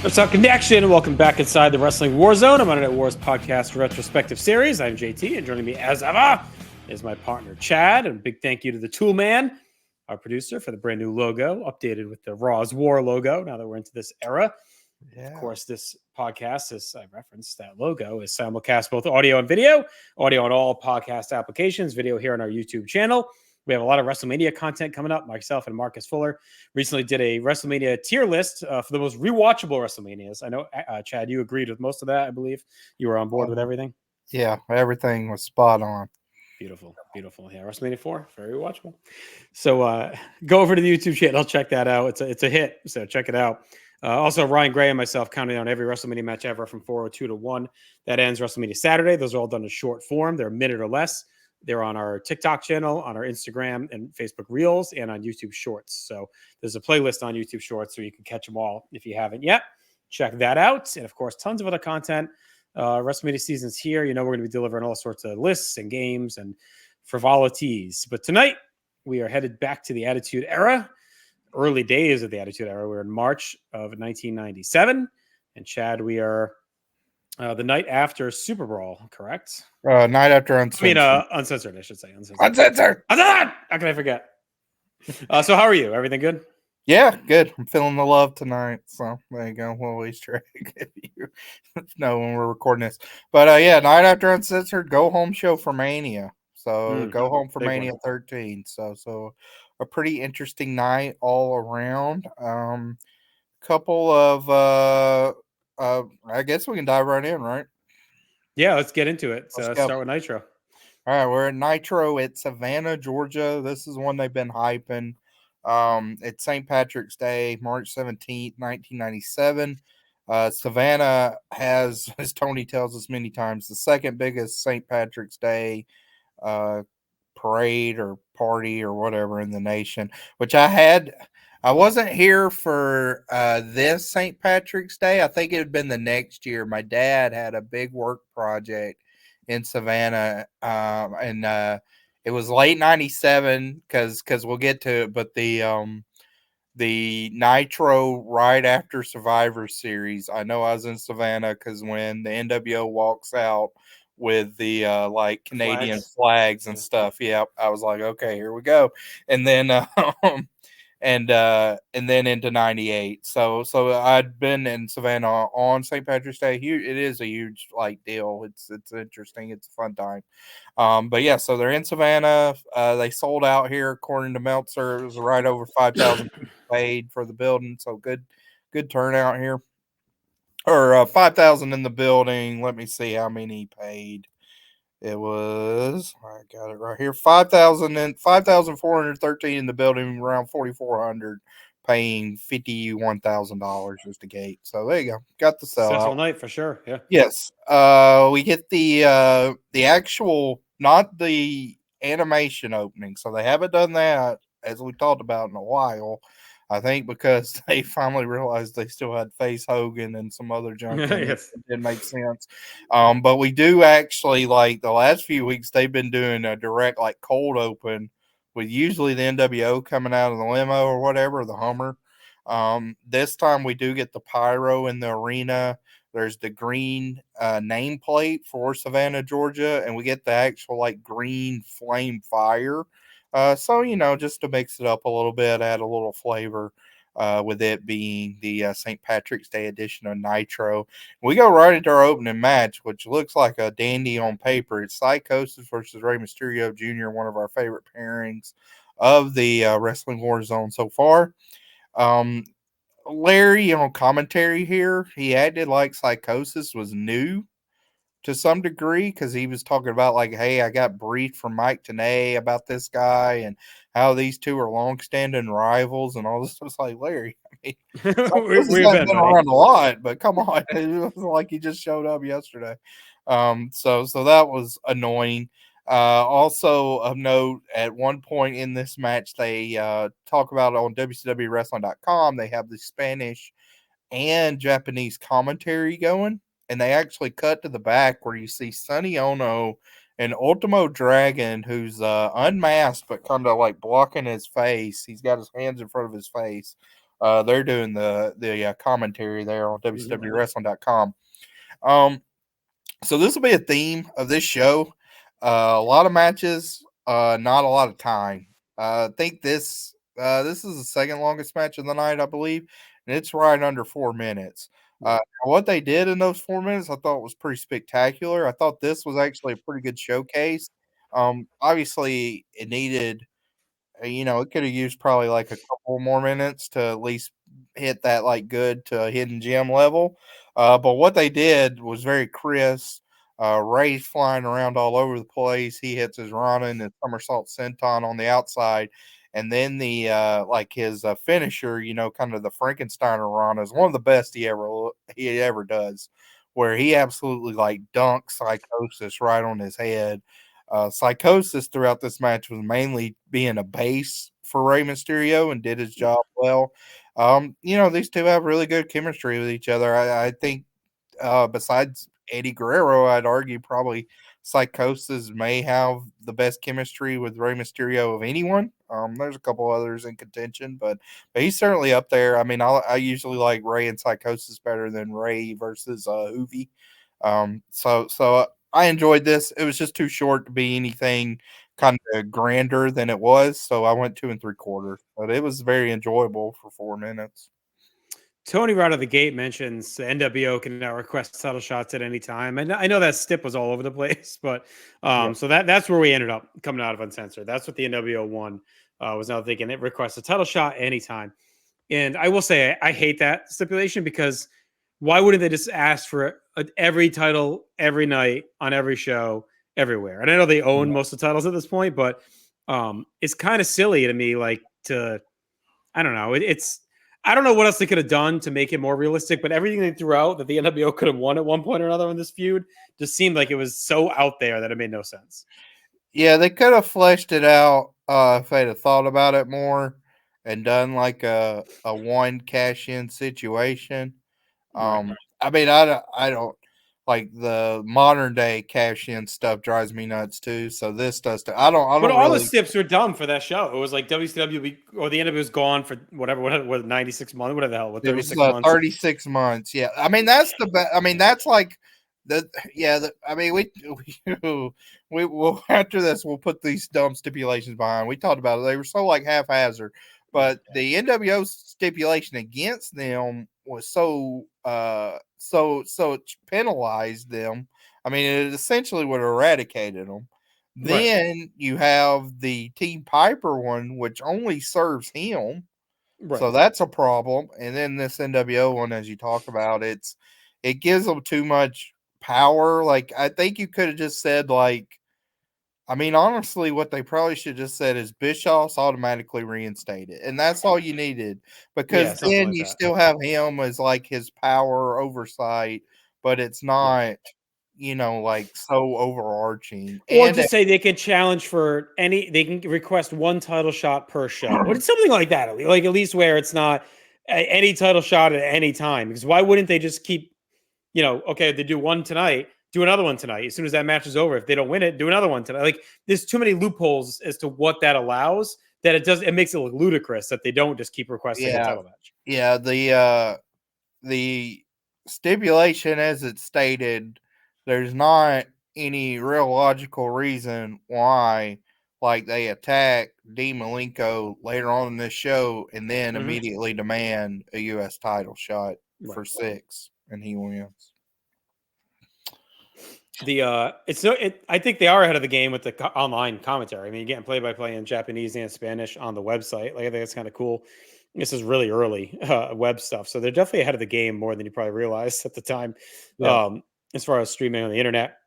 What's up, Connection? Welcome back inside the Wrestling War Zone. I'm on Internet Wars podcast retrospective series. I'm JT, and joining me as ever is my partner Chad. And a big thank you to the Tool Man, our producer, for the brand new logo, updated with the Raw's War logo. Now that we're into this era, Of course, this podcast, as I referenced, that logo is simulcast both audio and video. Audio on all podcast applications, video here on our YouTube channel. We have a lot of WrestleMania content coming up. Myself and Marcus Fuller recently did a WrestleMania tier list for the most rewatchable WrestleManias. I know, Chad, you agreed with most of that, I believe. You were on board with everything? Yeah, everything was spot on. Beautiful, beautiful. Yeah, WrestleMania 4, very watchable. So go over to the YouTube channel, check that out. It's a hit, so check it out. Also, Ryan Gray and myself counting on every WrestleMania match ever from 402 to 1. That ends WrestleMania Saturday. Those are all done in short form. They're a minute or less. They're on our TikTok channel, on our Instagram and Facebook Reels, and on YouTube Shorts. So there's a playlist on YouTube Shorts so you can catch them all if you haven't yet. Check that out. And, of course, tons of other content. WrestleMania season's here. You know we're going to be delivering all sorts of lists and games and frivolities. But tonight, we are headed back to the Attitude Era. Early days of the Attitude Era. We're in March of 1997. And, Chad, we are the night after Super Brawl, correct? Night after Uncensored. Uncensored, I should say. Uncensored! How can I forget? So how are you? Everything good? Yeah, good. I'm feeling the love tonight. So there you go. We'll always try to get you know when we're recording this. But yeah, night after Uncensored, go home show for Mania. So go home for Mania 13. So a pretty interesting night all around. Couple of I guess we can dive right in, right? Yeah, let's get into it. So let's start with Nitro. All right, we're at Nitro at Savannah, Georgia. This is one they've been hyping. It's St. Patrick's Day, March 17th, 1997. Savannah has, as Tony tells us many times, the second biggest St. Patrick's Day parade or party or whatever in the nation, which I wasn't here for this St. Patrick's Day. I think it had been the next year. My dad had a big work project in Savannah, and it was late 97 because we'll get to it, but the Nitro right after Survivor Series, I know I was in Savannah because when the NWO walks out with the like Canadian flags and stuff, yeah, I was like, okay, here we go. And then and then into 98. So I'd been in Savannah on St. Patrick's Day. It is a huge like deal. It's interesting. It's a fun time. But yeah, so they're in Savannah. They sold out here according to Meltzer. It was right over 5,000 people paid for the building. So good turnout here. Or 5,000 in the building. Let me see how many paid. It was, I got it right here, 5,413 in the building, around 4,400 paying $51,000 just a gate. So there you go. Got the sellout. Successful night for sure. Yeah. Yes. We get the actual, not the animation opening. So they haven't done that, as we talked about, in a while. I think because they finally realized they still had Face Hogan and some other junk. Yes. It didn't make sense. But we do actually, like the last few weeks, they've been doing a direct, like cold open with usually the NWO coming out of the limo or whatever, the Hummer. This time we do get the pyro in the arena. There's the green nameplate for Savannah, Georgia, and we get the actual like green flame fire. So, just to mix it up a little bit, add a little flavor with it being the St. Patrick's Day edition of Nitro. We go right into our opening match, which looks like a dandy on paper. It's Psychosis versus Rey Mysterio Jr., one of our favorite pairings of the Wrestling War Zone so far. Larry, on commentary here, he acted like Psychosis was new to some degree because he was talking about like, hey, I got briefed from Mike Tenay about this guy and how these two are long-standing rivals and all this. Was like, Larry, I mean, we've been around a lot, but come on, it was like he just showed up yesterday. So that was annoying. Also of note, at one point in this match, they talk about it on WCWWrestling.com. They have the Spanish and Japanese commentary going. And they actually cut to the back where you see Sonny Ono and Ultimo Dragon, who's unmasked but kind of like blocking his face. He's got his hands in front of his face. They're doing the commentary there on WCWWrestling.com. So this will be a theme of this show. A lot of matches, not a lot of time. I think this is the second longest match of the night, I believe, and it's right under 4 minutes. What they did in those 4 minutes, I thought was pretty spectacular. I thought this was actually a pretty good showcase. Obviously, it needed it could have used probably like a couple more minutes to at least hit that like good to hidden gem level. But what they did was very crisp. Ray's flying around all over the place. He hits his Rana and his somersault senton on the outside. And then the like his finisher, kind of the Frankensteiner Rana is one of the best he ever does, where he absolutely like dunks Psychosis right on his head. Psychosis throughout this match was mainly being a base for Rey Mysterio and did his job well. These two have really good chemistry with each other. I think besides Eddie Guerrero, I'd argue probably Psychosis may have the best chemistry with Rey Mysterio of anyone. There's a couple others in contention, but he's certainly up there. I mean, I usually like Rey and Psychosis better than Rey versus Hoovy. So I enjoyed this. It was just too short to be anything kind of grander than it was. So I went 2 3/4, but it was very enjoyable for 4 minutes. Tony right out of the gate mentions the NWO can now request title shots at any time. And I know that stip was all over the place, but so that's where we ended up coming out of Uncensored. That's what the NWO won. Was now thinking it requests a title shot anytime. And I will say I hate that stipulation because why wouldn't they just ask for every title every night on every show everywhere? And I know they own most of the titles at this point, but it's kind of silly to me. Like I don't know. I don't know what else they could have done to make it more realistic, but everything they threw out that the NWO could have won at one point or another in this feud just seemed like it was so out there that it made no sense. Yeah, they could have fleshed it out if they'd have thought about it more and done like a one cash in situation. Right. I mean, I don't like the modern day cash in stuff drives me nuts too. So this does too. I don't But all really. the stips were dumb for that show. It was like WCW or the NWO was gone for what 96 months, whatever the hell, what It was 36 months. 36 months. Yeah, I mean that's the best. I mean that's like the yeah. I mean we will after this we'll put these dumb stipulations behind. We talked about it. They were so like haphazard, but the NWO stipulation against them was so it penalized them. I mean it essentially would have eradicated them. Then you have the Team Piper one, which only serves him. Right. So that's a problem. And then this NWO one, as you talk about, it gives them too much power. Like I think you could have just said honestly, what they probably should have just said is Bischoff's automatically reinstated, and that's all you needed because then you still have him as like his power oversight, but it's not. Like so overarching. Or just say they can challenge for they can request one title shot per show. Or something like that. Like at least where it's not any title shot at any time. Because why wouldn't they just keep, okay, they do one tonight, do another one tonight. As soon as that match is over, if they don't win it, do another one tonight. Like there's too many loopholes as to what that allows that it makes it look ludicrous that they don't just keep requesting a title match. Yeah, the stipulation as it's stated, there's not any real logical reason why like they attack Dean Malenko later on in this show and then immediately demand a US title shot for 6 and he wins. I think they are ahead of the game with the online commentary. I mean, you're getting play-by-play in Japanese and Spanish on the website. Like I think that's kind of cool. This is really early web stuff, so they're definitely ahead of the game more than you probably realized at the time. Yeah. As far as streaming on the internet,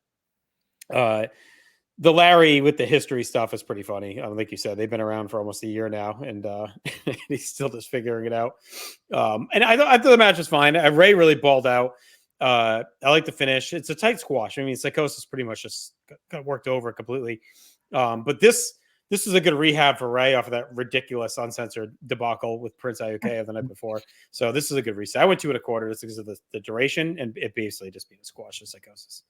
the Larry with the history stuff is pretty funny. Like you said, they've been around for almost a year now, and he's still just figuring it out. And I thought the match was fine. Ray really balled out. I like the finish. It's a tight squash. I mean, Psychosis pretty much just got worked over completely. But this is a good rehab for Ray off of that ridiculous uncensored debacle with Prince Iuke the night before. So this is a good reset. I went 2 1/4 just because of the duration and it basically just being a squash of Psychosis.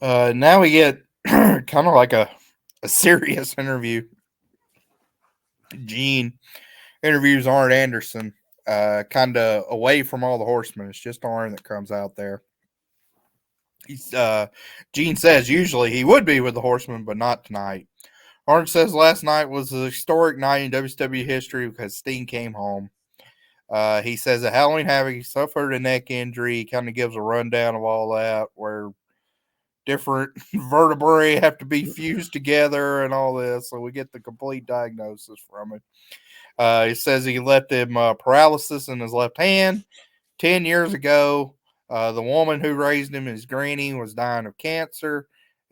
Now we get kind of like a serious interview. Gene interviews Arn Anderson, kind of away from all the horsemen. It's just Arn that comes out there. He's Gene says usually he would be with the horsemen, but not tonight. Arn says last night was a historic night in WCW history because Sting came home. He says at Halloween Havoc he suffered a neck injury. He kind of gives a rundown of all that, where different vertebrae have to be fused together and all this. So we get the complete diagnosis from it. He says he left him paralysis in his left hand. 10 years ago, the woman who raised him, his granny, was dying of cancer.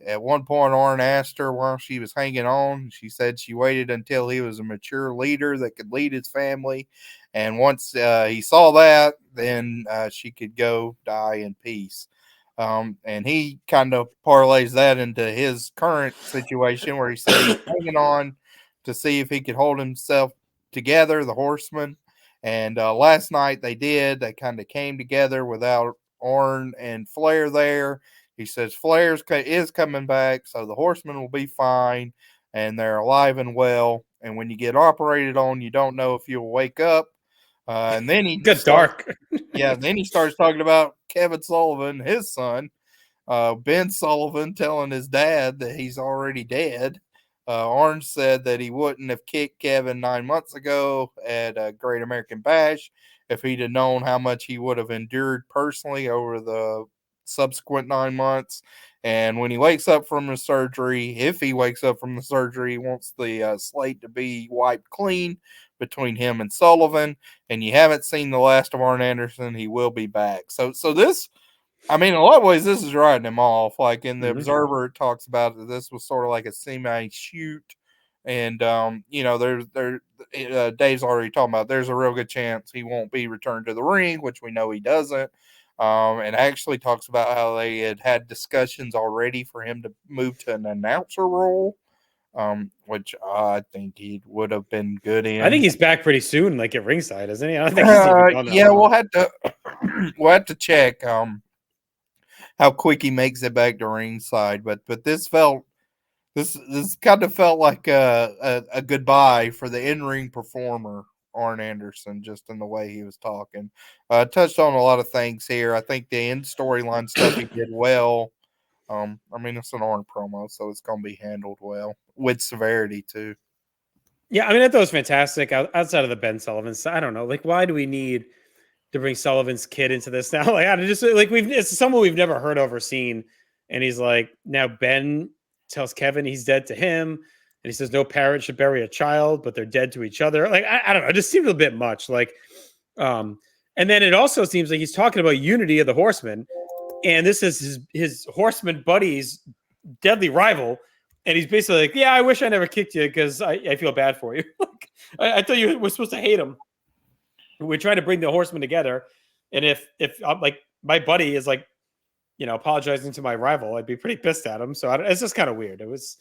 At one point, Arn asked her while she was hanging on. She said she waited until he was a mature leader that could lead his family. And once he saw that, then she could go die in peace. And he kind of parlays that into his current situation where he said he's hanging on to see if he could hold himself together, the Horsemen. And last night they did. They kind of came together without Arn and Flair there. He says Flair is coming back, so the Horsemen will be fine, and they're alive and well. And when you get operated on, you don't know if you'll wake up. And then he Good dark. then he starts talking about Kevin Sullivan, his son, Ben Sullivan, telling his dad that he's already dead. Arn said that he wouldn't have kicked Kevin 9 months ago at a Great American Bash if he'd have known how much he would have endured personally over the subsequent 9 months. And when he wakes up from his surgery, if he wakes up from the surgery, he wants the slate to be wiped clean between him and Sullivan. And you haven't seen the last of Arn Anderson. He will be back. So this, I mean, in a lot of ways, this is writing him off. Like in the Observer, it talks about that this was sort of like a semi-shoot. And, Dave's already talking about there's a real good chance he won't be returned to the ring, which we know he doesn't. And actually talks about how they had discussions already for him to move to an announcer role, which I think he would have been good in. I think he's back pretty soon, like at ringside, isn't he? I don't think he's even done that. Yeah, we'll have to check how quick he makes it back to ringside. But this kind of felt like a goodbye for the in-ring performer, Arn Anderson, just in the way he was talking. Touched on a lot of things here. I think the end storyline stuff he did well. I mean, it's an Arn promo, so it's going to be handled well with severity too. Yeah, I mean, I thought it was fantastic. Outside of the Ben Sullivan, I don't know. Like, why do we need to bring Sullivan's kid into this now? Like, I just like it's someone we've never heard of or seen, and he's like, now Ben tells Kevin he's dead to him, and he says no parent should bury a child, but they're dead to each other. Like, I don't know. It just seemed a bit much. Like, and then it also seems like he's talking about unity of the Horsemen, and this is his Horseman buddy's deadly rival. And he's basically like, yeah, I wish I never kicked you because I feel bad for you. Like, I thought you were supposed to hate him. We're trying to bring the Horsemen together. And if like my buddy is like, apologizing to my rival, I'd be pretty pissed at him. So it's just kind of weird. It was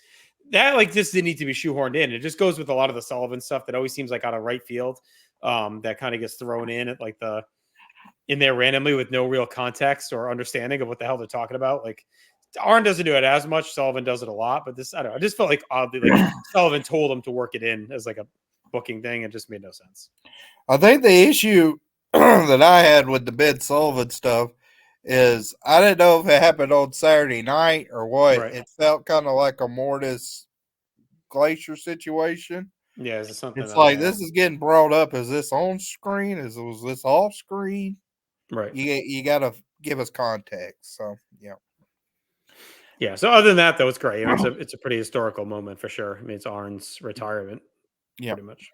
that like this didn't need to be shoehorned in. It just goes with a lot of the Sullivan stuff that always seems like out of right field. That kind of gets thrown in at like in there randomly with no real context or understanding of what the hell they're talking about. Like Arn doesn't do it as much. Sullivan does it a lot, but this, I don't know. I just felt like oddly like Sullivan told him to work it in as like a booking thing. It just made no sense. I think the issue that I had with the Ben Sullivan stuff is I didn't know if it happened on Saturday night or what. Right. It felt kind of like a Mortis Glacier situation. Yeah, is it something? It's like this is getting brought up. Is this on screen? Was this off screen? Right. You got to give us context. So yeah. Yeah. So other than that, though, it's great. It's a pretty historical moment for sure. I mean, it's Arn's retirement. Yeah. Pretty much.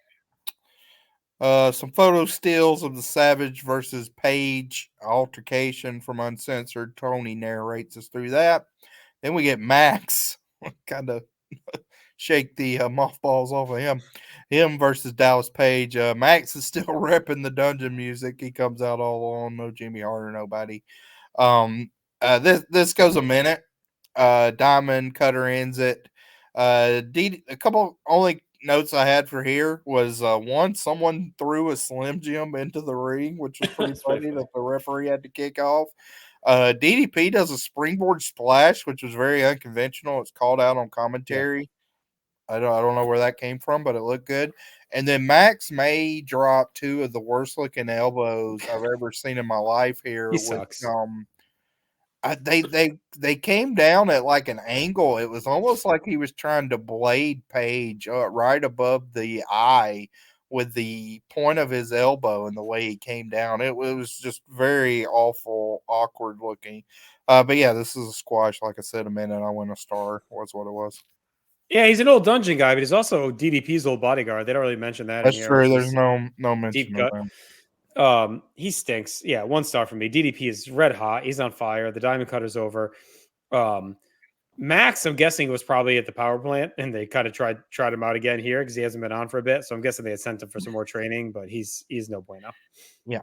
Some photo stills of the Savage versus Page altercation from Uncensored. Tony narrates us through that. Then we get Max, kind of shake the mothballs off of him. Him versus Dallas Page. Max is still repping the dungeon music. He comes out all on, no Jimmy Hart or nobody. This goes a minute. Diamond Cutter ends it. A couple only notes I had for here was one, someone threw a Slim Jim into the ring, which was pretty funny that the referee had to kick off. DDP does a springboard splash, which was very unconventional. It's called out on commentary. I don't know where that came from, but it looked good. And then Max May dropped two of the worst looking elbows I've ever seen in my life here He with sucks. they came down at like an angle. It was almost like he was trying to blade Page right above the eye with the point of his elbow and the way he came down. It was just very awful, awkward looking. But yeah, this is a squash. Like I said a minute, I went a star. Was what it was. Yeah, he's an old dungeon guy, but he's also DDP's old bodyguard. They don't really mention that in That's here, true. which There's is no deep mention of cut. that. He stinks. Yeah, 1 star for me. DDP is red hot. He's on fire. The diamond cutter's over. Max, I'm guessing, was probably at the power plant, and they kind of tried him out again here because he hasn't been on for a bit. So I'm guessing they had sent him for some more training, but he's no bueno. Yeah.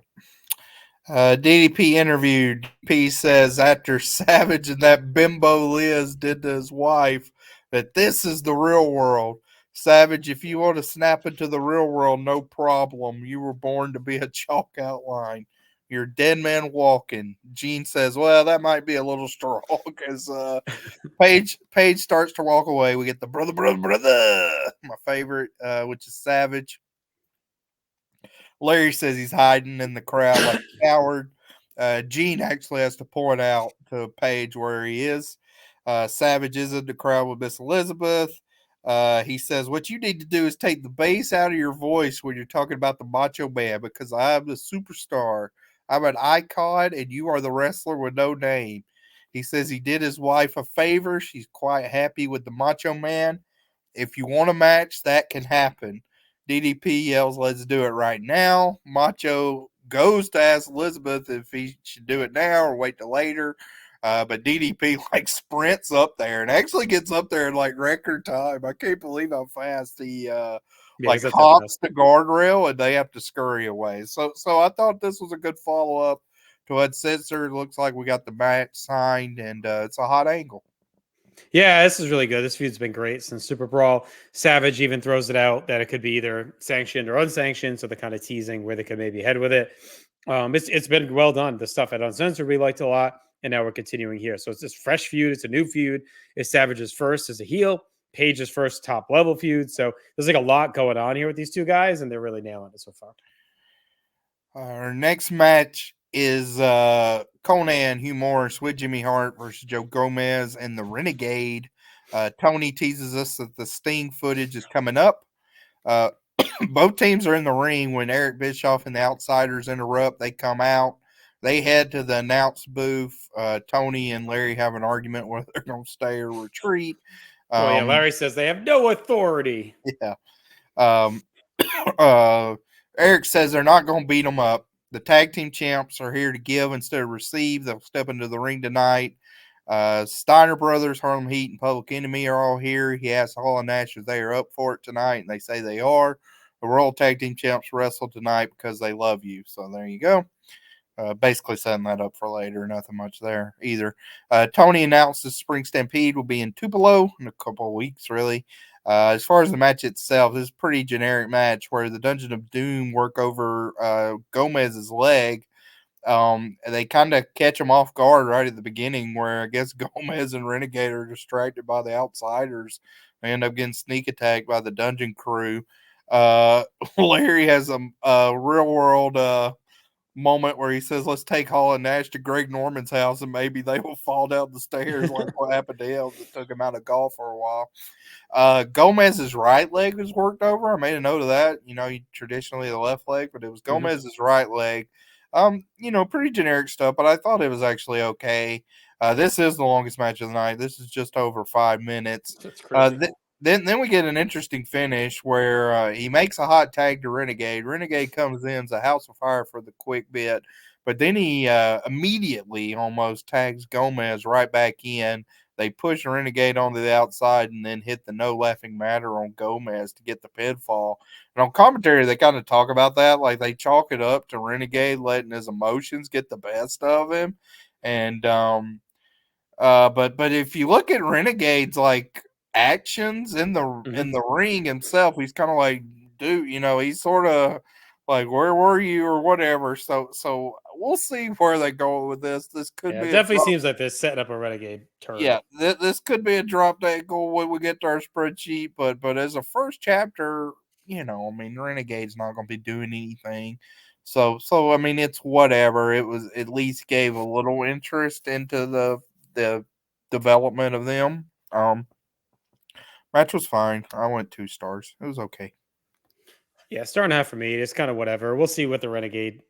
DDP interviewed. DDP says after Savage and that bimbo Liz did to his wife that this is the real world. Savage, if you want to snap into the real world, no problem. You were born to be a chalk outline. You're a dead man walking. Gene says, well, that might be a little strong because Paige starts to walk away. We get the brother, my favorite, which is Savage. Larry says he's hiding in the crowd like a coward. Gene actually has to point out to Paige where he is. Savage is in the crowd with Miss Elizabeth. He says, what you need to do is take the bass out of your voice when you're talking about the Macho Man because I'm the superstar. I'm an icon and you are the wrestler with no name. He says he did his wife a favor. She's quite happy with the Macho Man. If you want a match, that can happen. DDP yells, let's do it right now. Macho goes to ask Elizabeth if he should do it now or wait till later. But DDP like sprints up there and actually gets up there in like record time. I can't believe how fast he like hops the guardrail and they have to scurry away. So I thought this was a good follow up to Uncensored. Looks like we got the match signed and it's a hot angle. Yeah, this is really good. This feud's been great since Super Brawl. Savage even throws it out that it could be either sanctioned or unsanctioned, so they're kind of teasing where they could maybe head with it. It's been well done. The stuff at Uncensored we liked a lot, and now we're continuing here. So it's this fresh feud. It's a new feud. It's Savage's first as a heel, Page's first top level feud. So there's like a lot going on here with these two guys, and they're really nailing it so far. Our next match is Conan Hugh Morris with Jimmy Hart versus Joe Gomez and the Renegade. Tony teases us that the Sting footage is coming up. Both teams are in the ring when Eric Bischoff and the Outsiders interrupt. They come out. They head to the announce booth. Tony and Larry have an argument whether they're going to stay or retreat. Larry says they have no authority. Yeah. Eric says they're not going to beat them up. The tag team champs are here to give instead of receive. They'll step into the ring tonight. Steiner Brothers, Harlem Heat, and Public Enemy are all here. He asks Hall and Nash if they are up for it tonight, and they say they are. The World Tag Team Champs wrestle tonight because they love you. So there you go. Basically setting that up for later. Nothing much there either. Tony announces Spring Stampede will be in Tupelo in a couple of weeks, really. As far as the match itself, this is a pretty generic match where the Dungeon of Doom work over Gomez's leg. And they kind of catch him off guard right at the beginning where I guess Gomez and Renegade are distracted by the Outsiders. They end up getting sneak attacked by the Dungeon crew. Larry has a real world moment where he says, let's take Hall and Nash to Greg Norman's house and maybe they will fall down the stairs like what happened to him that took him out of golf for a while. Gomez's right leg was worked over. I made a note of that. Traditionally the left leg, but it was Gomez's right leg. Pretty generic stuff, but I thought it was actually okay. This is the longest match of the night. This is just over 5 minutes. That's crazy. Then we get an interesting finish where he makes a hot tag to Renegade. Renegade comes in as a house of fire for the quick bit, but then he immediately almost tags Gomez right back in. They push Renegade onto the outside and then hit the no laughing matter on Gomez to get the pinfall. And on commentary, they kind of talk about that. Like they chalk it up to Renegade letting his emotions get the best of him. And, but if you look at Renegade's like actions in the ring himself, he's kind of like, dude, he's sort of like, where were you or whatever. So we'll see where they go with this. This could Yeah, be it definitely seems like they're setting up a Renegade turn. yeah, this could be a drop dead goal when we get to our spreadsheet, but as a first chapter, I mean, Renegade's not going to be doing anything. So I mean, it's whatever. It was at least gave a little interest into the development of them. Match was fine. I went 2 stars. It was okay. Yeah, star and a half for me. It's kind of whatever. We'll see what the Renegade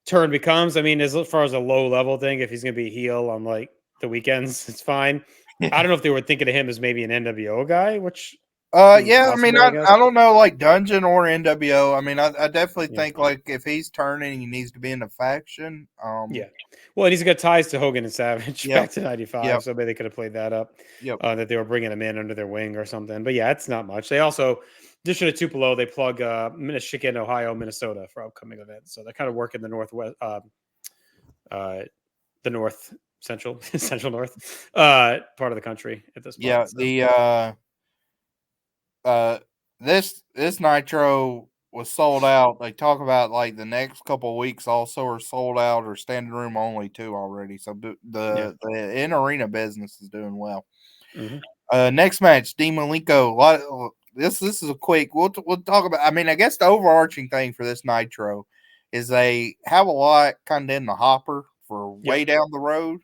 turn becomes. I mean, as far as a low level thing, if he's going to be a heel on like the weekends, it's fine. I don't know if they were thinking of him as maybe an NWO guy, which Yeah, I mean, possible, I guess. I don't know, like Dungeon or NWO. I mean, I definitely Yeah. think like if he's turning, he needs to be in a faction. Yeah. Well, and he's got ties to Hogan and Savage Yep. back to 95. Yep. So maybe they could have played that up. Yep. That they were bringing him in under their wing or something. But yeah, it's not much. They also, addition to Tupelo, they plug Michigan, Ohio, Minnesota for upcoming events. So they're kind of working the Northwest, the North Central, Central North part of the country at this point. Yeah. So. This Nitro was sold out. They talk about like the next couple of weeks also are sold out or standing room only too already. So the in arena business is doing well. Mm-hmm. Next match, Dean Malenko. This is a quick. We'll talk about. I mean, I guess the overarching thing for this Nitro is they have a lot kind of in the hopper for way down the road.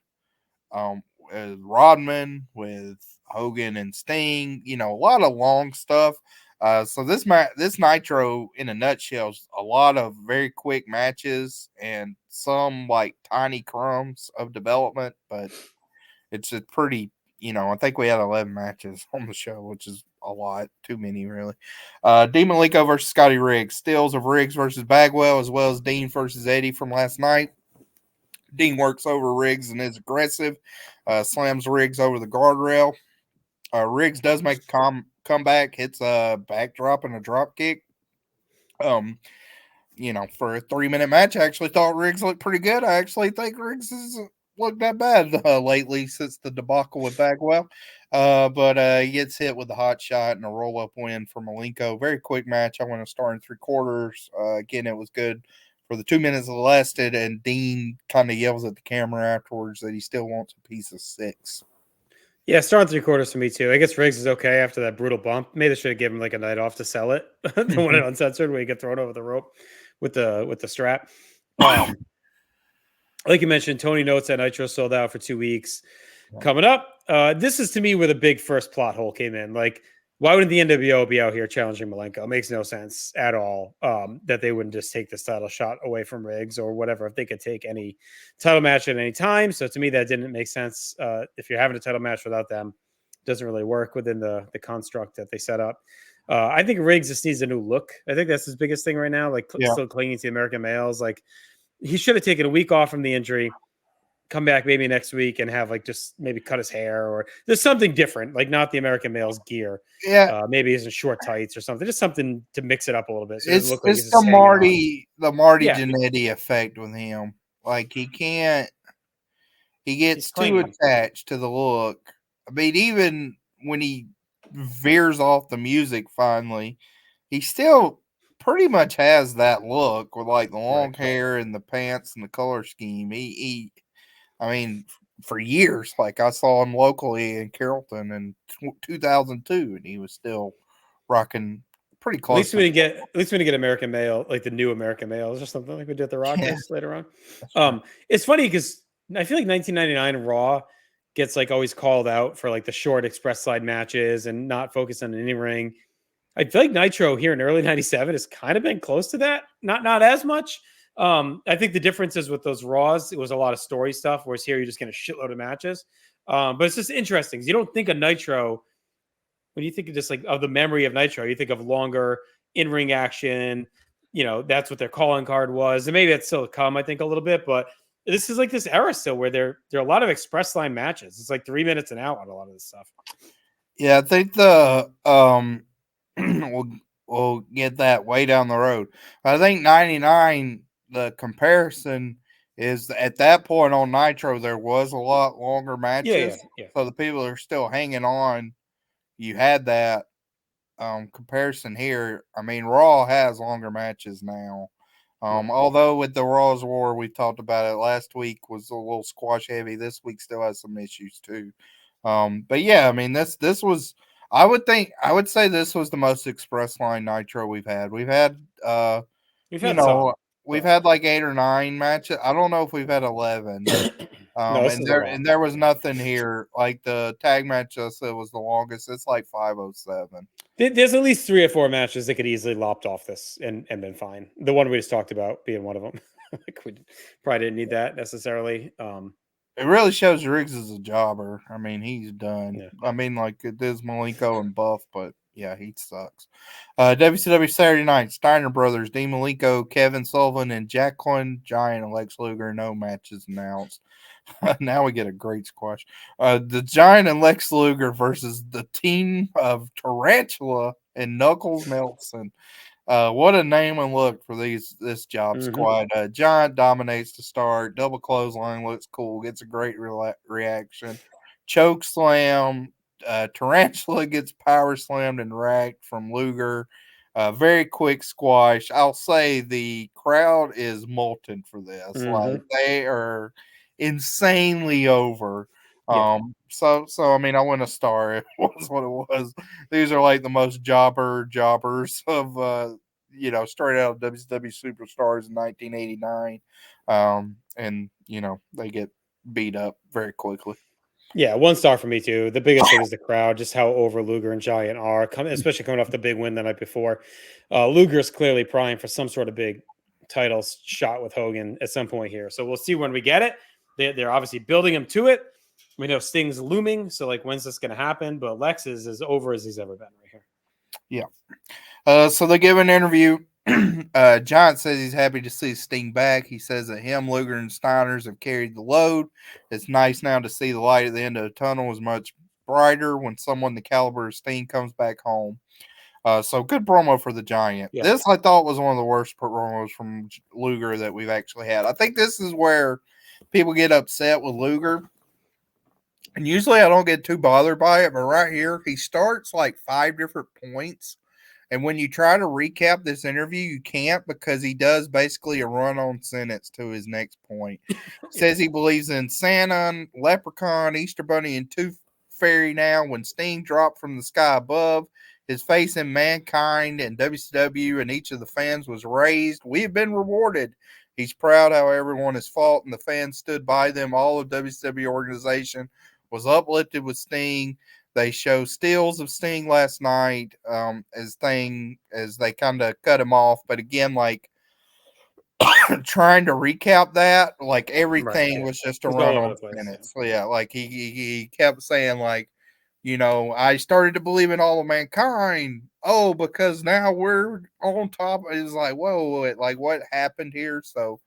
With Rodman, with Hogan and Sting, a lot of long stuff. So this Nitro in a nutshell is a lot of very quick matches and some like tiny crumbs of development, but it's a pretty, I think we had 11 matches on the show, which is a lot, too many really. Dean Malenko versus Scotty Riggs, stills of Riggs versus Bagwell, as well as Dean versus Eddie from last night. Dean works over Riggs and is aggressive, slams Riggs over the guardrail. Riggs does make a comeback, hits a backdrop and a drop kick. For a 3-minute match, I actually thought Riggs looked pretty good. I actually think Riggs has looked that bad lately since the debacle with Bagwell. But he gets hit with a hot shot and a roll-up win for Malenko. Very quick match. I went a star in 3/4. Again, it was good for the 2 minutes it lasted, and Dean kind of yells at the camera afterwards that he still wants a piece of 6. Yeah, star in 3/4 for me too. I guess Riggs is okay after that brutal bump. Maybe they should have given him like a night off to sell it. The one at Uncensored where you get thrown over the rope with the strap. Like you mentioned, Tony notes that Nitro sold out for 2 weeks. Coming up, this is to me where the big first plot hole came in. Like, why wouldn't the NWO be out here challenging Malenko? It makes no sense at all that they wouldn't just take this title shot away from Riggs or whatever if they could take any title match at any time. So to me, that didn't make sense. If you're having a title match without them, it doesn't really work within the construct that they set up. I think Riggs just needs a new look. I think that's his biggest thing right now. Like still clinging to the American males. Like he should have taken a week off from the injury, come back maybe next week and have like just maybe cut his hair or there's something different, like not the American male's gear. Yeah, maybe he's in short tights or something. Just something to mix it up a little bit. So it's look like the Marty Jannetty effect with him. Like he gets too attached to the look. I mean, even when he veers off the music finally, he still pretty much has that look with like the long hair and the pants and the color scheme. I mean, for years, like I saw him locally in Carrollton in 2002, and he was still rocking pretty close. At least we didn't get American male, like the new American males or something like we did at the Rockers later on. It's funny because I feel like 1999 Raw gets like always called out for like the short express slide matches and not focused on any ring. I feel like Nitro here in early 97 has kind of been close to that. Not as much. I think the difference is with those Raws, it was a lot of story stuff, whereas here you're just getting a shitload of matches. But it's just interesting because you don't think of Nitro when you think of just like of the memory of Nitro, you think of longer in-ring action. That's what their calling card was. And maybe that's still to come, I think, a little bit, but this is like this era still where there are a lot of express line matches. It's like 3 minutes and out on a lot of this stuff. Yeah, I think the we'll get that way down the road. I think 99, the comparison is at that point on Nitro, there was a lot longer matches. Yeah. So the people are still hanging on. You had that comparison here. I mean, Raw has longer matches now. Although with the Raw's War, we talked about it last week was a little squash heavy. This week still has some issues too. But yeah, I mean this was I would say this was the most express line Nitro we've had. We've had We've you had know some, we've but had like 8 or 9 matches. I don't know if we've had 11. no, this And is a lot. there was nothing here like the tag match I said was the longest. It's like 507. There's at least 3 or 4 matches that could easily lopped off this and been fine. The one we just talked about being one of them. Like we probably didn't need that necessarily. It really shows Riggs is a jobber. I mean, he's done. Yeah. I mean, like it is Malenko and Buff, but yeah, he sucks. WCW Saturday night, Steiner Brothers, Dean Malenko, Kevin Sullivan, and Jacqueline Giant and Lex Luger. No matches announced. Now we get a great squash. The Giant and Lex Luger versus the team of Tarantula and Knuckles Nelson. What a name and look for this job squad. Giant dominates to start. Double clothesline looks cool. Gets a great reaction. Choke slam. Tarantula gets power slammed and racked from Luger. Very quick squash. I'll say the crowd is molten for this. Like they are insanely over. Yeah. So I mean, I wouldn't have star. It was what it was. These are like the most jobbers of straight out of WCW superstars in 1989. And they get beat up very quickly. Yeah, 1 star for me too. The biggest thing is the crowd, just how over Luger and Giant are, especially coming off the big win the night before. Luger is clearly prying for some sort of big title shot with Hogan at some point here. So we'll see when we get it. They're obviously building him to it. We know Sting's looming, so like when's this going to happen? But Lex is as over as he's ever been right here. Yeah. So they give an interview. Giant says he's happy to see Sting back. He says that him, Luger, and Steiners have carried the load. It's nice now to see the light at the end of the tunnel is much brighter when someone the caliber of Sting comes back home. So good promo for the Giant. Yeah. This I thought was one of the worst promos from Luger that we've actually had. I think this is where people get upset with Luger. And usually I don't get too bothered by it, but right here, he starts like 5 different points. And when you try to recap this interview, you can't because he does basically a run-on sentence to his next point. Says he believes in Santa, Leprechaun, Easter Bunny, and Tooth Fairy now. When Sting dropped from the sky above, his faith in Mankind and WCW and each of the fans was raised. We have been rewarded. He's proud how everyone has fought and the fans stood by them. All of WCW organization was uplifted with Sting. They show stills of Sting last night as they kind of cut him off. But again, like trying to recap that, like everything was just a run on minutes. So yeah, like he kept saying like, I started to believe in all of mankind. Oh, because now we're on top. It's like, whoa, like what happened here? So,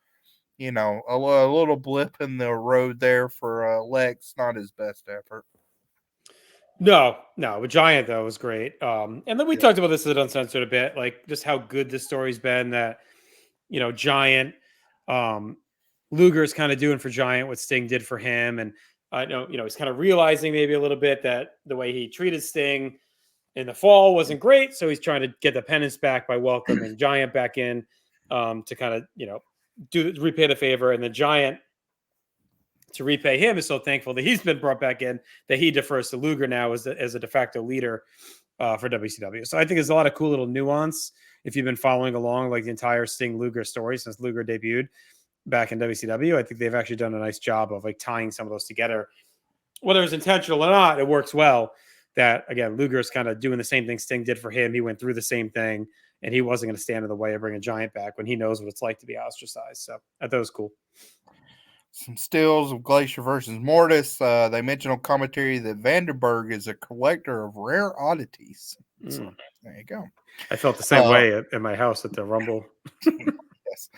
a little blip in the road there for Lex. Not his best effort. No, but Giant though was great. And then we talked about this at Uncensored a bit, like just how good this story's been. That Giant, Luger's kind of doing for Giant what Sting did for him, and I know he's kind of realizing maybe a little bit that the way he treated Sting in the fall wasn't great, so he's trying to get the penance back by welcoming Giant back in to kind of repay the favor, and the Giant, to repay him, is so thankful that he's been brought back in that he defers to Luger now as a de facto leader for WCW. So I think there's a lot of cool little nuance if you've been following along like the entire Sting Luger story since Luger debuted back in WCW. I think they've actually done a nice job of like tying some of those together. Whether it's intentional or not, it works well. That again, Luger's kind of doing the same thing Sting did for him. He went through the same thing, and he wasn't going to stand in the way of bringing Giant back when he knows what it's like to be ostracized. So I thought it was cool. Some stills of Glacier versus Mortis. They mentioned on commentary that Vandenberg is a collector of rare oddities. So, there you go. I felt the same way at my house at the Rumble. Yes.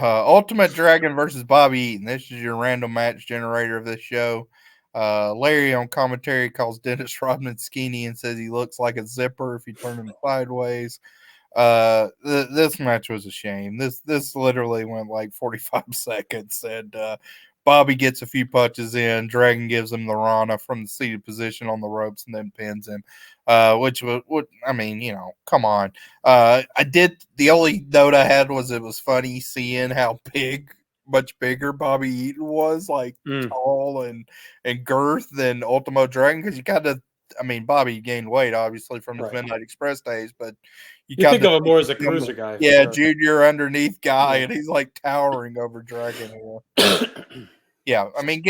Ultimate Dragon versus Bobby Eaton. This is your random match generator of this show. Larry on commentary calls Dennis Rodman skinny and says he looks like a zipper if you turn him sideways. This match was a shame. This literally went like 45 seconds, and Bobby gets a few punches in. Dragon gives him the Rana from the seated position on the ropes and then pins him. Which would I mean, come on. The only note I had was it was funny seeing how much bigger Bobby Eaton was, like tall and girth than Ultimo Dragon, because you kind of, Bobby gained weight obviously from his Midnight Express days, but you think of him more as a cruiser guy. Yeah, sure. Junior underneath guy, and he's like towering over Dragon. Yeah, I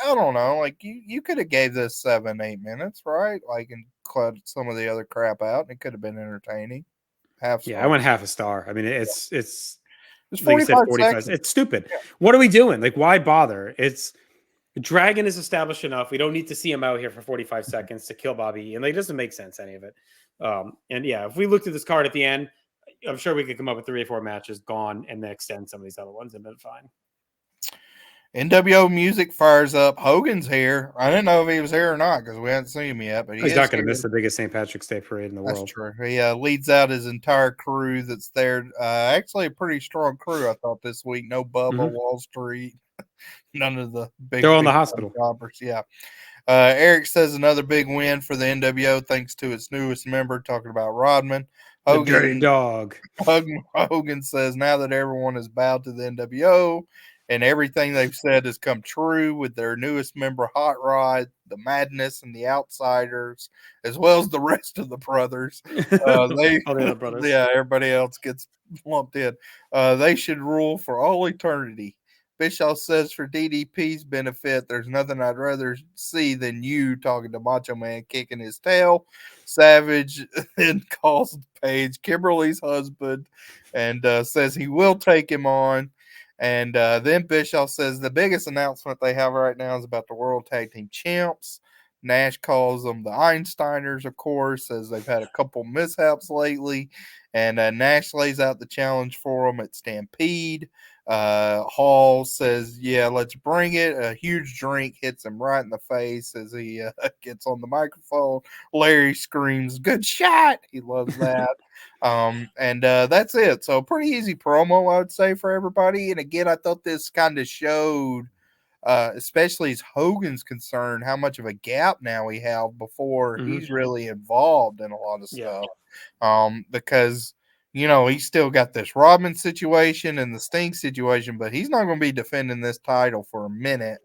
don't know. Like you could have gave this 7-8 minutes, right? Like, and cut some of the other crap out, and it could have been entertaining. Half star. Yeah, I went half a star. I mean, it's 45 like 45 seconds. It's stupid. Yeah. What are we doing? Like, why bother? Dragon is established enough. We don't need to see him out here for 45 seconds to kill Bobby. And like, it doesn't make sense, any of it. And yeah, if we looked at this card at the end, I'm sure we could come up with 3 or 4 matches gone and then extend some of these other ones and been fine. NWO music fires up. Hogan's here. I didn't know if he was here or not because we hadn't seen him yet. But he's not going to miss the biggest St. Patrick's Day parade in the world. That's true. He leads out his entire crew that's there. Actually, a pretty strong crew, I thought, this week. No Bubba, Wall Street, none of the big. They're all in the hospital. Jobbers. Yeah. Eric says another big win for the NWO thanks to its newest member, talking about Rodman. Hogan, the dirty dog. Hogan says now that everyone is bowed to the NWO, and everything they've said has come true with their newest member, Hot Rod, the Madness, and the Outsiders, as well as the rest of the brothers. All the other brothers. Yeah, everybody else gets lumped in. They should rule for all eternity. Bischoff says for DDP's benefit, there's nothing I'd rather see than you talking to Macho Man kicking his tail. Savage then calls Paige Kimberly's husband and says he will take him on. And then Bischoff says the biggest announcement they have right now is about the World Tag Team Champs. Nash calls them the Einsteiners, of course, says they've had a couple mishaps lately. And Nash lays out the challenge for them at Stampede. Hall says, yeah, let's bring it. A huge drink hits him right in the face as he gets on the microphone. Larry screams, good shot. He loves that. And that's it. So pretty easy promo, I would say, for everybody. And again, I thought this kind of showed, especially as Hogan's concerned, how much of a gap now we have before he's really involved in a lot of stuff. Because he's still got this Rodman situation and the Sting situation, but he's not going to be defending this title for a minute.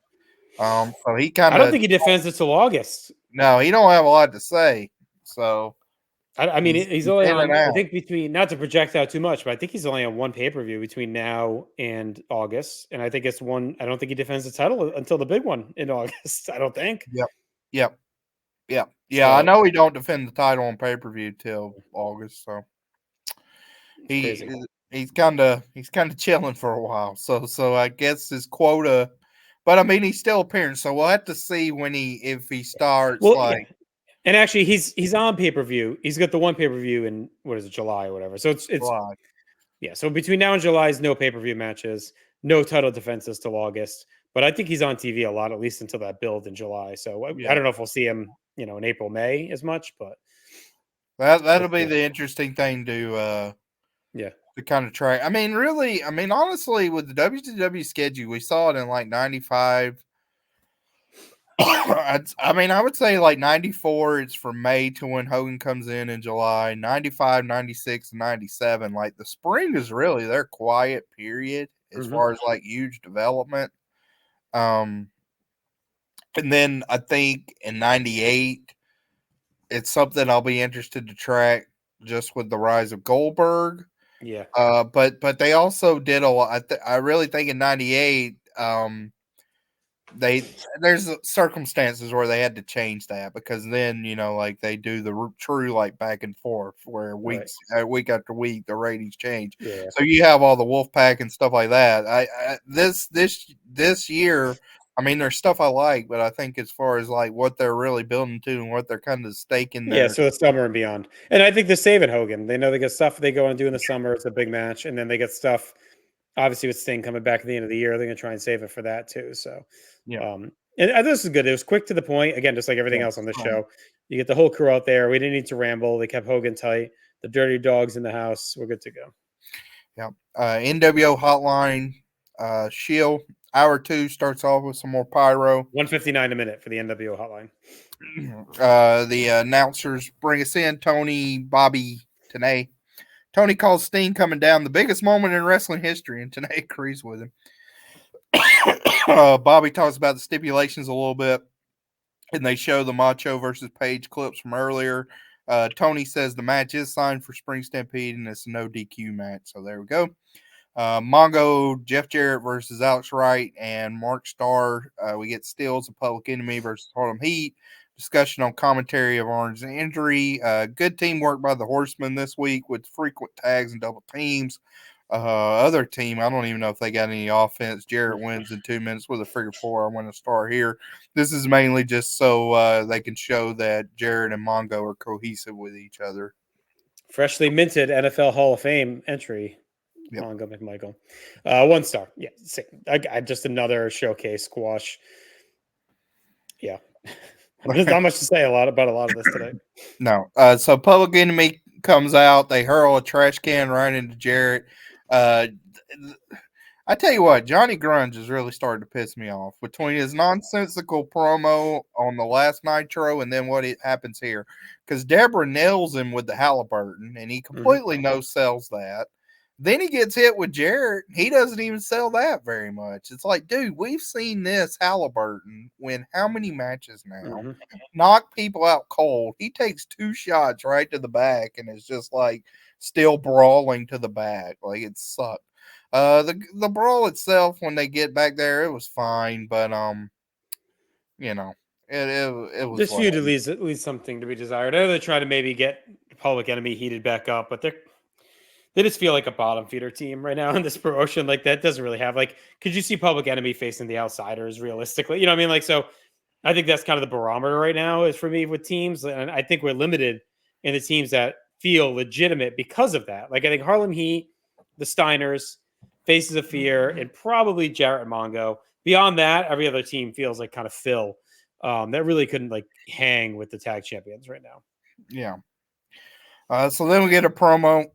So he kind of, I don't think he defends it till August. No, he don't have a lot to say. So I mean, he's only on, I think, between, not to project out too much, but I think he's only on one pay-per-view between now and August. And I think it's one, I don't think he defends the title until the big one in August. I don't think. Yep. So, I know he don't defend the title on pay-per-view till August. So he's kind of chilling for a while. So I guess his quota, but I mean, he's still appearing. So we'll have to see if he starts And actually, he's on pay-per-view. He's got the one pay-per-view in, what is it, July or whatever. So it's July. Yeah. So between now and July is no pay-per-view matches, no title defenses till August. But I think he's on TV a lot, at least until that build in July. So I don't know if we'll see him, in April, May as much, but that'll be the interesting thing to kind of track. I mean, really, honestly, with the WCW schedule, we saw it in like 95. I would say like 94, it's from May to when Hogan comes in July. 95, 96, and 97. Like the spring is really their quiet period as far as like huge development. And then I think in 98, it's something I'll be interested to track just with the rise of Goldberg. Yeah. But they also did a lot. I really think in 98, there's circumstances where they had to change that because then like they do the true like back and forth where week after week the ratings change. So you have all the Wolfpack and stuff like that. This year, there's stuff I like, but I think as far as like what they're really building to and what they're kind of staking there. Yeah, so the summer and beyond. And I think they're saving Hogan. They know they got stuff they go and do in the summer. It's a big match, and then they get stuff. Obviously, with Sting coming back at the end of the year, they're going to try and save it for that too. So, and this is good. It was quick to the point. Again, just like everything else on this show, you get the whole crew out there. We didn't need to ramble. They kept Hogan tight. The dirty dogs in the house. We're good to go. Yeah. NWO Hotline Shield. Hour 2 starts off with some more pyro. 159 a minute for the NWO hotline. The announcers bring us in. Tony, Bobby, Tenay. Tony calls Sting coming down the biggest moment in wrestling history, and Tenay agrees with him. Bobby talks about the stipulations a little bit, and they show the Macho versus Page clips from earlier. Tony says the match is signed for Spring Stampede, and it's a no DQ match. So there we go. Mongo, Jeff Jarrett versus Alex Wright, and Mark Starr. We get Stills of Public Enemy versus Harlem Heat. Discussion on commentary of Orange's injury. Good teamwork by the Horsemen this week with frequent tags and double teams. Other team, I don't even know if they got any offense. Jarrett wins in 2 minutes with a figure 4. I want to start here. This is mainly just so they can show that Jarrett and Mongo are cohesive with each other. Freshly minted NFL Hall of Fame entry. Yep. Mongo McMichael. 1 star. Yeah. I just another showcase squash. Yeah. There's not much to say about a lot of this today. No. So Public Enemy comes out. They hurl a trash can right into Jarrett. I tell you what, Johnny Grunge has really started to piss me off between his nonsensical promo on the last Nitro and then what happens here. Because Deborah nails him with the Halliburton, and he completely no-sells that. Then he gets hit with Jarrett. He doesn't even sell that very much. It's like, dude, we've seen this Halliburton win how many matches now? Knock people out cold. He takes 2 shots right to the back and is just like still brawling to the back. Like, it sucked. The brawl itself, when they get back there, it was fine, but you know, it was. This feud leaves something to be desired. I know they're trying to maybe get Public Enemy heated back up, but they just feel like a bottom feeder team right now in this promotion. Like, that doesn't really have, like, could you see Public Enemy facing the Outsiders realistically? You know what I mean? Like, so I think that's kind of the barometer right now is for me with teams. And I think we're limited in the teams that feel legitimate because of that. Like, I think Harlem Heat, the Steiners, Faces of Fear, and probably Jarrett and Mongo. Beyond that, every other team feels like kind of Phil. That really couldn't like hang with the tag champions right now. Yeah. So then we get a promo.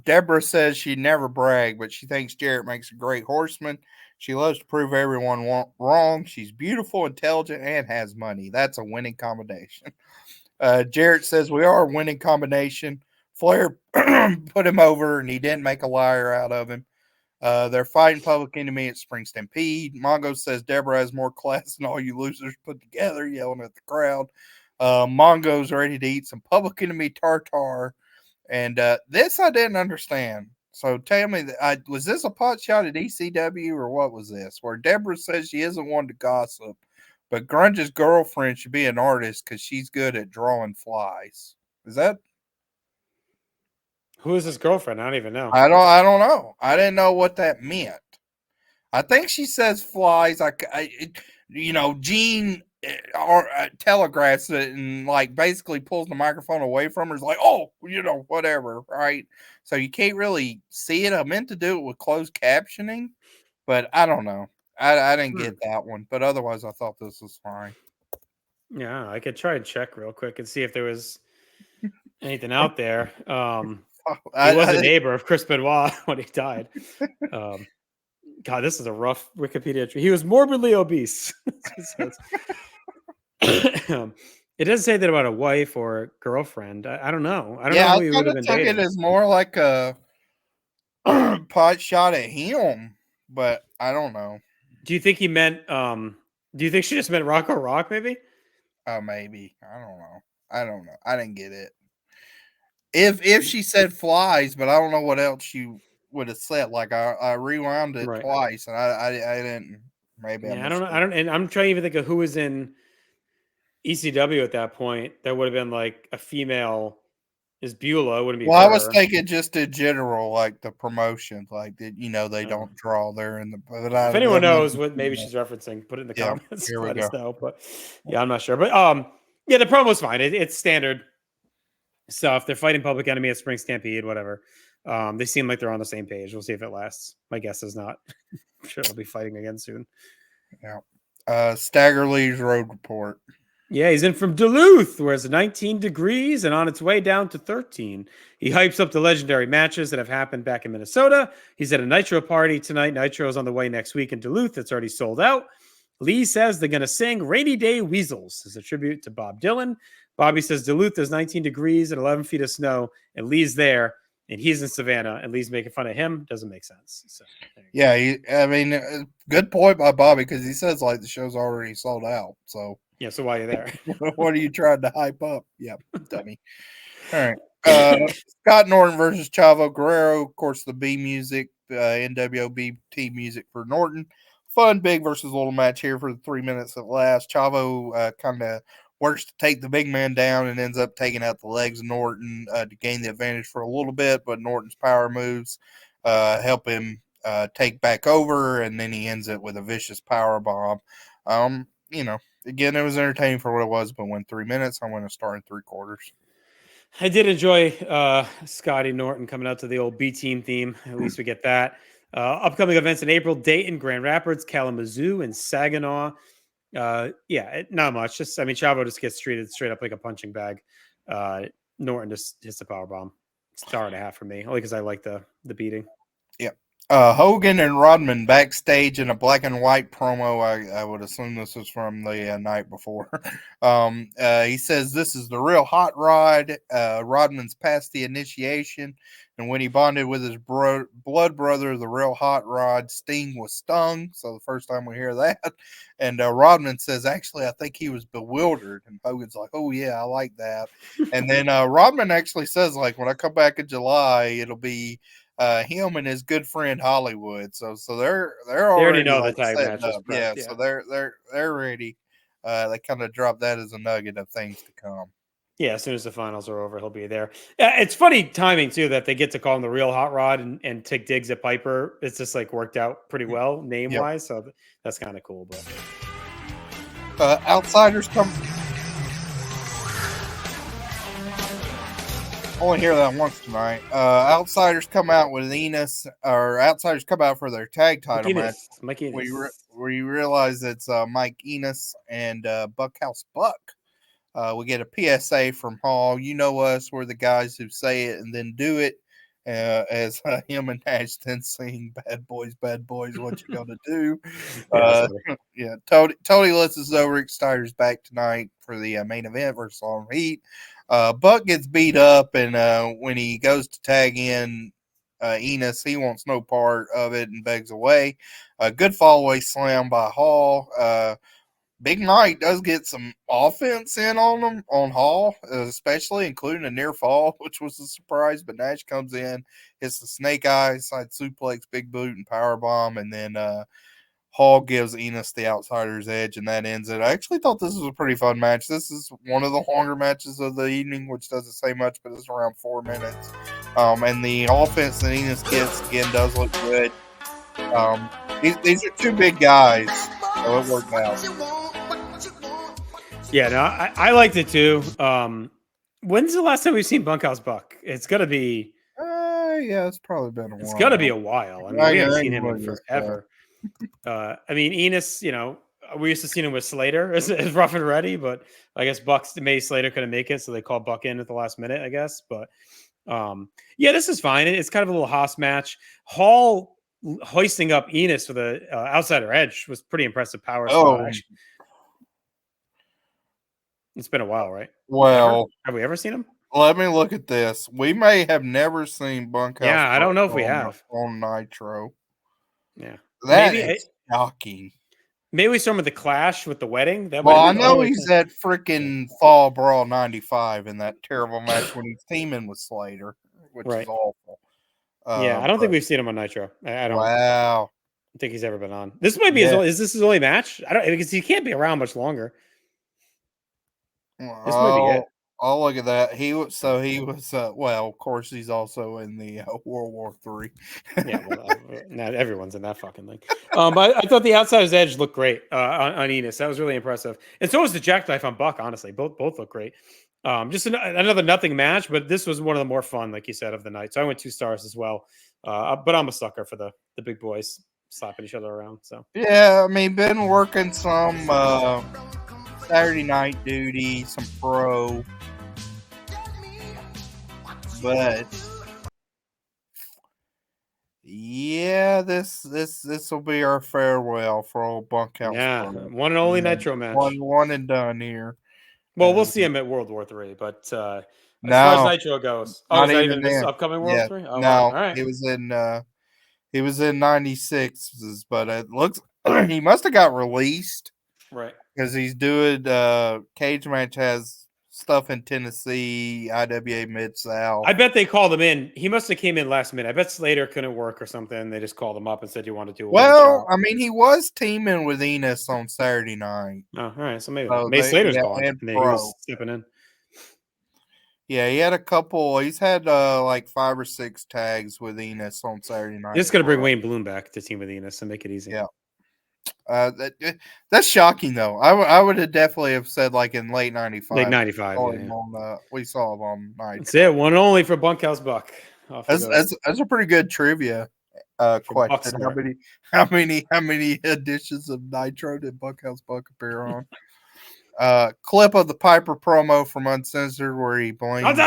Deborah says she never bragged, but she thinks Jarrett makes a great horseman. She loves to prove everyone wrong. She's beautiful, intelligent, and has money. That's a winning combination. Jarrett says we are a winning combination. Flair put him over, and he didn't make a liar out of him. They're fighting Public Enemy at Spring Stampede. Mongo says Deborah has more class than all you losers put together, yelling at the crowd. Mongo's ready to eat some Public Enemy tartar. And this I didn't understand. So tell me, was this a pot shot at ECW or what was this? Where Deborah says she isn't one to gossip, but Grunge's girlfriend should be an artist because she's good at drawing flies. Is that? Who is his girlfriend? I don't even know. I don't know. I didn't know what that meant. I think she says flies. Gene telegraphs it and like basically pulls the microphone away from her. It's like, oh, whatever, right? So you can't really see it. I meant to do it with closed captioning, but I don't know. I didn't get that one, but otherwise I thought this was fine. Yeah, I could try and check real quick and see if there was anything out there. He was a neighbor of Chris Benoit when he died. God, this is a rough Wikipedia entry. He was morbidly obese. It doesn't say that about a wife or girlfriend. I don't know. I don't know who he would have been dating. It is more like a pot shot at him, but I don't know. Do you think he meant? Do you think she just meant Rocco Rock? Maybe. Maybe. I don't know. I didn't get it. If she said flies, but I don't know what else she would have said. Like I rewound it twice, and I didn't. Maybe I don't know. And I'm trying to even think of who was in ECW at that point. That would have been like a female. Is Beulah wouldn't be? Well, I was thinking just in general, like the promotions, like that. They don't draw there in the. If anyone knows what maybe she's referencing, put it in the comments. Let us know. But yeah, I'm not sure. But yeah, the promo's fine. It's standard stuff. They're fighting Public Enemy at Spring Stampede, whatever. They seem like they're on the same page. We'll see if it lasts. My guess is not. I'm sure they'll be fighting again soon. Yeah. Stagger Lee's Road Report. Yeah, he's in from Duluth, where it's 19 degrees and on its way down to 13. He hypes up the legendary matches that have happened back in Minnesota. He's at a Nitro party tonight. Nitro is on the way next week in Duluth. It's already sold out. Lee says they're going to sing Rainy Day Weasels as a tribute to Bob Dylan. Bobby says Duluth is 19 degrees and 11 feet of snow, and Lee's there, and he's in Savannah, and Lee's making fun of him. Doesn't make sense. So, yeah, I mean, good point by Bobby, because he says like the show's already sold out. So yeah, so while you're there, what are you trying to hype up? Yeah, dummy. All right. Scott Norton versus Chavo Guerrero. Of course, the B music, NWOBT music for Norton. Fun, big versus little match here for the 3 minutes at last. Chavo kind of works to take the big man down and ends up taking out the legs of Norton to gain the advantage for a little bit, but Norton's power moves help him take back over, and then he ends it with a vicious power bomb. Again, it was entertaining for what it was, but when 3 minutes, I'm going to start in 3/4. I did enjoy Scotty Norton coming out to the old B team theme. At least we get that. Upcoming events in April: Dayton, Grand Rapids, Kalamazoo, and Saginaw. Not much. Chavo just gets treated straight up like a punching bag. Norton just hits the power bomb. Star and a half for me, only because I like the beating. Yeah. Hogan and Rodman backstage in a black and white promo. I would assume this was from the night before. He says this is the real hot rod. Rodman's passed the initiation, and when he bonded with his blood brother, the real hot rod, Sting was stung. So the first time we hear that, and Rodman says, actually, I think he was bewildered, and Hogan's like, oh yeah, I like that. And then Rodman actually says, like, when I come back in July, it'll be him and his good friend Hollywood. So they're already know like the tag matches. Yeah, so they're ready. They kind of drop that as a nugget of things to come. Yeah, as soon as the finals are over, he'll be there. It's funny timing too that they get to call him the real hot rod and take digs at Piper. It's just like worked out pretty well name wise, so that's kind of cool. But outsiders come. Only hear that once tonight. Outsiders come out with Enos, or outsiders come out for their tag title match. Mike Enos. We realize it's Mike Enos and Buckhouse Buck. We get a PSA from Hall. You know us. We're the guys who say it and then do it. As him and Nash then sing bad boys, what you gonna do? Tony lets us know Rick Steiner back tonight for the main event versus Long Heat. Buck gets beat up, and when he goes to tag in Enos, he wants no part of it and begs away. A good fall-away slam by Hall. Big Mike does get some offense in on Hall, especially including a near fall, which was a surprise. But Nash comes in, hits the snake eyes, side suplex, big boot, and power bomb, and then Hall gives Enos the outsider's edge, and that ends it. I actually thought this was a pretty fun match. This is one of the longer matches of the evening, which doesn't say much, but it's around 4 minutes. And the offense that Enos gets again does look good. These are two big guys, so it worked out. Yeah, no, I liked it too. When's the last time we've seen Bunkhouse Buck? It's got to be. It's probably been a while. It's got to be a while. I mean, we haven't seen him in forever. Enos, we used to see him with Slater as rough and ready, but I guess Slater couldn't make it, so they called Buck in at the last minute, I guess. But this is fine. It's kind of a little Haas match. Hall hoisting up Enos for the outsider edge was pretty impressive power. It's been a while, right? Well, have we ever seen him? Let me look at this. We may have never seen Bunkhouse. Yeah, I don't know if we have on Nitro. Yeah, that is shocking. Maybe we saw him with the Clash with the wedding. I know he's at freaking Fall Brawl 95 in that terrible match when he's teaming with Slater, which is awful. I don't think we've seen him on Nitro. I don't. Wow. I don't think he's ever been on. This might be is this his only match? I don't, because he can't be around much longer. This might be it. I'll look at that. He was of course he's also in the World War III. Not everyone's in that fucking thing. But I thought the outsider's edge looked great on Enos. That was really impressive. And so was the jackknife on Buck, honestly. Both look great. Just another nothing match, but this was one of the more fun, like you said, of the night. So I went 2 stars as well. But I'm a sucker for the big boys slapping each other around. So yeah, I mean, been working some Saturday Night Duty, some Pro, but yeah, this will be our farewell for old Bunkhouse. Yeah, Pro. one and only Nitro match. One and done here. Well, we'll see him at World War III, but as far as No, Nitro goes, is not that even even this then. upcoming World Yeah, War III? Oh, no, wow. All right. he was in '96, but it looks he must have got released, right? Because he's doing Cage Match has stuff in Tennessee, IWA Mid South. I bet they called him in. He must have came in last minute. I bet Slater couldn't work or something. They just called him up and said you want to do a Well, I mean, he was teaming with Enos on Saturday night. Oh, all right. So maybe Slater's gone, and then he was stepping in. Yeah, he had a couple. He's had like 5 or 6 tags with Enos on Saturday night. Just gonna bring Wayne Bloom back to team with Enos and make it easy. Yeah. That's shocking though. I would have definitely have said like in late '95. Like 95. We saw him on Nitro. That's it. One only for Bunkhouse Buck. That's a pretty good trivia question. How many editions of Nitro did Bunkhouse Buck appear on? Clip of the Piper promo from Uncensored where he blames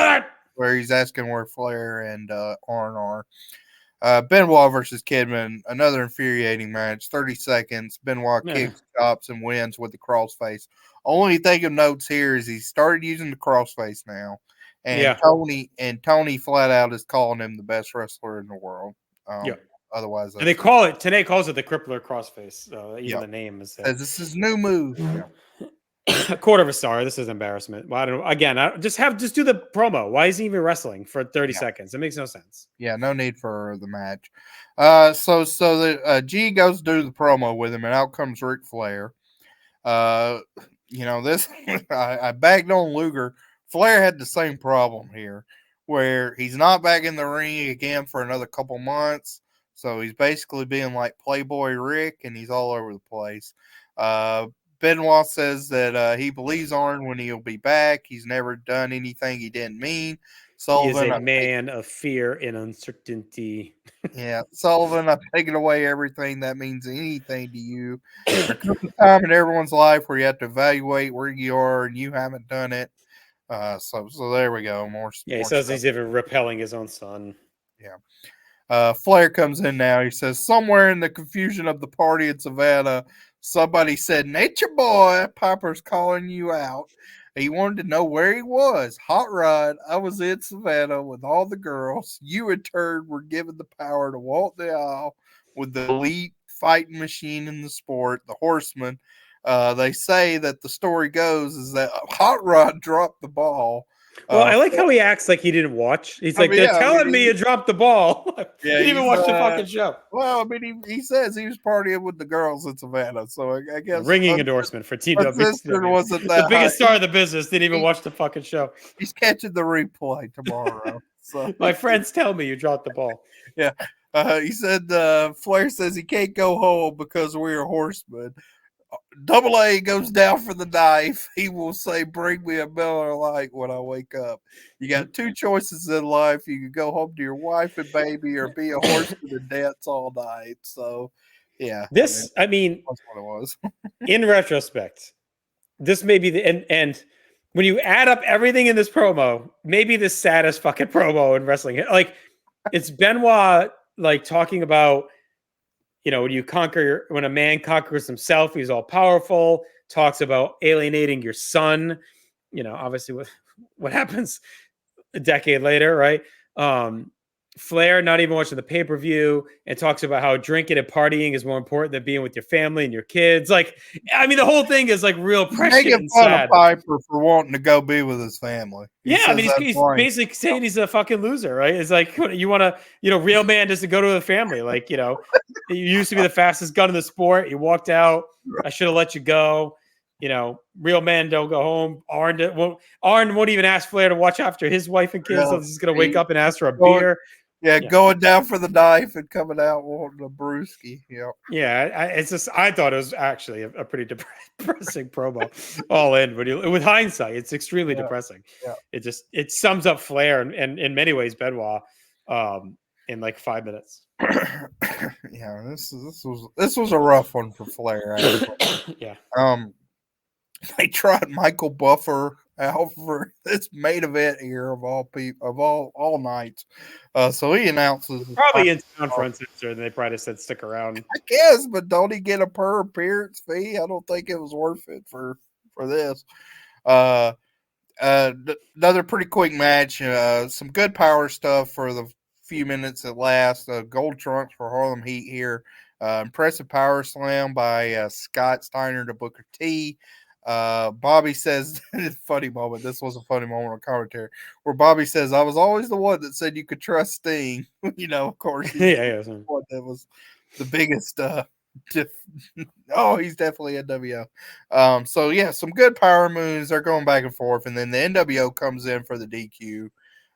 where he's asking where Flair and R&R. Benoit versus Kidman, another infuriating match. 30 seconds. Benoit kicks, chops, and wins with the crossface. Only thing of notes here is he started using the crossface now, and Tony flat out is calling him the best wrestler in the world. Otherwise, and they call it Tenay calls it the crippler crossface. Even the name is this is new move. A quarter of a star. This is embarrassment. Well, I don't know. Again, just do the promo. Why is he even wrestling for 30 seconds? It makes no sense. Yeah, no need for the match. So the G goes to do the promo with him, and out comes Ric Flair. This I bagged on Luger. Flair had the same problem here, where he's not back in the ring again for another couple months. So he's basically being like Playboy Rick, and he's all over the place. Benoit says that he believes Arn when he'll be back. He's never done anything he didn't mean. Sullivan, he is a man of fear and uncertainty. Yeah, Sullivan, I've taken away everything that means anything to you. There comes a time in everyone's life where you have to evaluate where you are, and you haven't done it. So there we go. He says he's even repelling his own son. Yeah. Flair comes in now. He says, somewhere in the confusion of the party in Savannah, somebody said, Nature Boy, Piper's calling you out. He wanted to know where he was. Hot Rod, I was in Savannah with all the girls. You in turn were given the power to walk the aisle with the elite fighting machine in the sport, the Horseman. They say that the story goes is that Hot Rod dropped the ball. Well, I like how he acts like he didn't watch. He's they're telling me you dropped the ball. He didn't even watch the fucking show. Well, I mean, he says he was partying with the girls in Savannah, so I guess ringing endorsement for TW. Wasn't the biggest star of the business. Didn't even watch the fucking show. He's catching the replay tomorrow. So my friends tell me you dropped the ball. Yeah, he said Flair says he can't go home because we're Horsemen. Double A goes down for the knife. He will say, bring me a Miller Lite when I wake up. You got 2 choices in life. You can go home to your wife and baby or be a horseman and dance all night. So, yeah. That's what it was. In retrospect, this may be and when you add up everything in this promo, maybe the saddest fucking promo in wrestling. Like, it's Benoit, like, talking about, when a man conquers himself, he's all powerful, talks about alienating your son, obviously what happens a decade later, right? Flair not even watching the pay-per-view and talks about how drinking and partying is more important than being with your family and your kids. Like, I mean, the whole thing is like real prescient and sad. Of Piper for wanting to go be with his family. He's basically saying he's a fucking loser, right? It's like, you want to, real man doesn't go to the family. Like, you used to be the fastest gun in the sport. You walked out. I should have let you go. Real men don't go home. Arn won't even ask Flair to watch after his wife and kids. So he's going to wake up and ask for a beer. Yeah, going down for the knife and coming out wanting a brewski. Yeah. Yeah, I thought it was actually a pretty depressing promo all in. But with hindsight, it's extremely depressing. Yeah. It sums up Flair and in many ways Benoit in like 5 minutes. Yeah, this was a rough one for Flair. Actually. Yeah. they tried Michael Buffer out for this main event here of all people of all nights. So he announces his Probably in town for Uncensored, and they probably just said stick around. I guess, but don't he get a per appearance fee? I don't think it was worth it for this. Uh, Another pretty quick match. Some good power stuff for the few minutes that last. Gold trunks for Harlem Heat here. Impressive power slam by Scott Steiner to Booker T. Bobby says, funny moment. This was a funny moment on commentary where Bobby says, "I was always the one that said you could trust Sting." Of course, he's the one that was the biggest. He's definitely NWO. So yeah, some good power moves. They're going back and forth, and then the NWO comes in for the DQ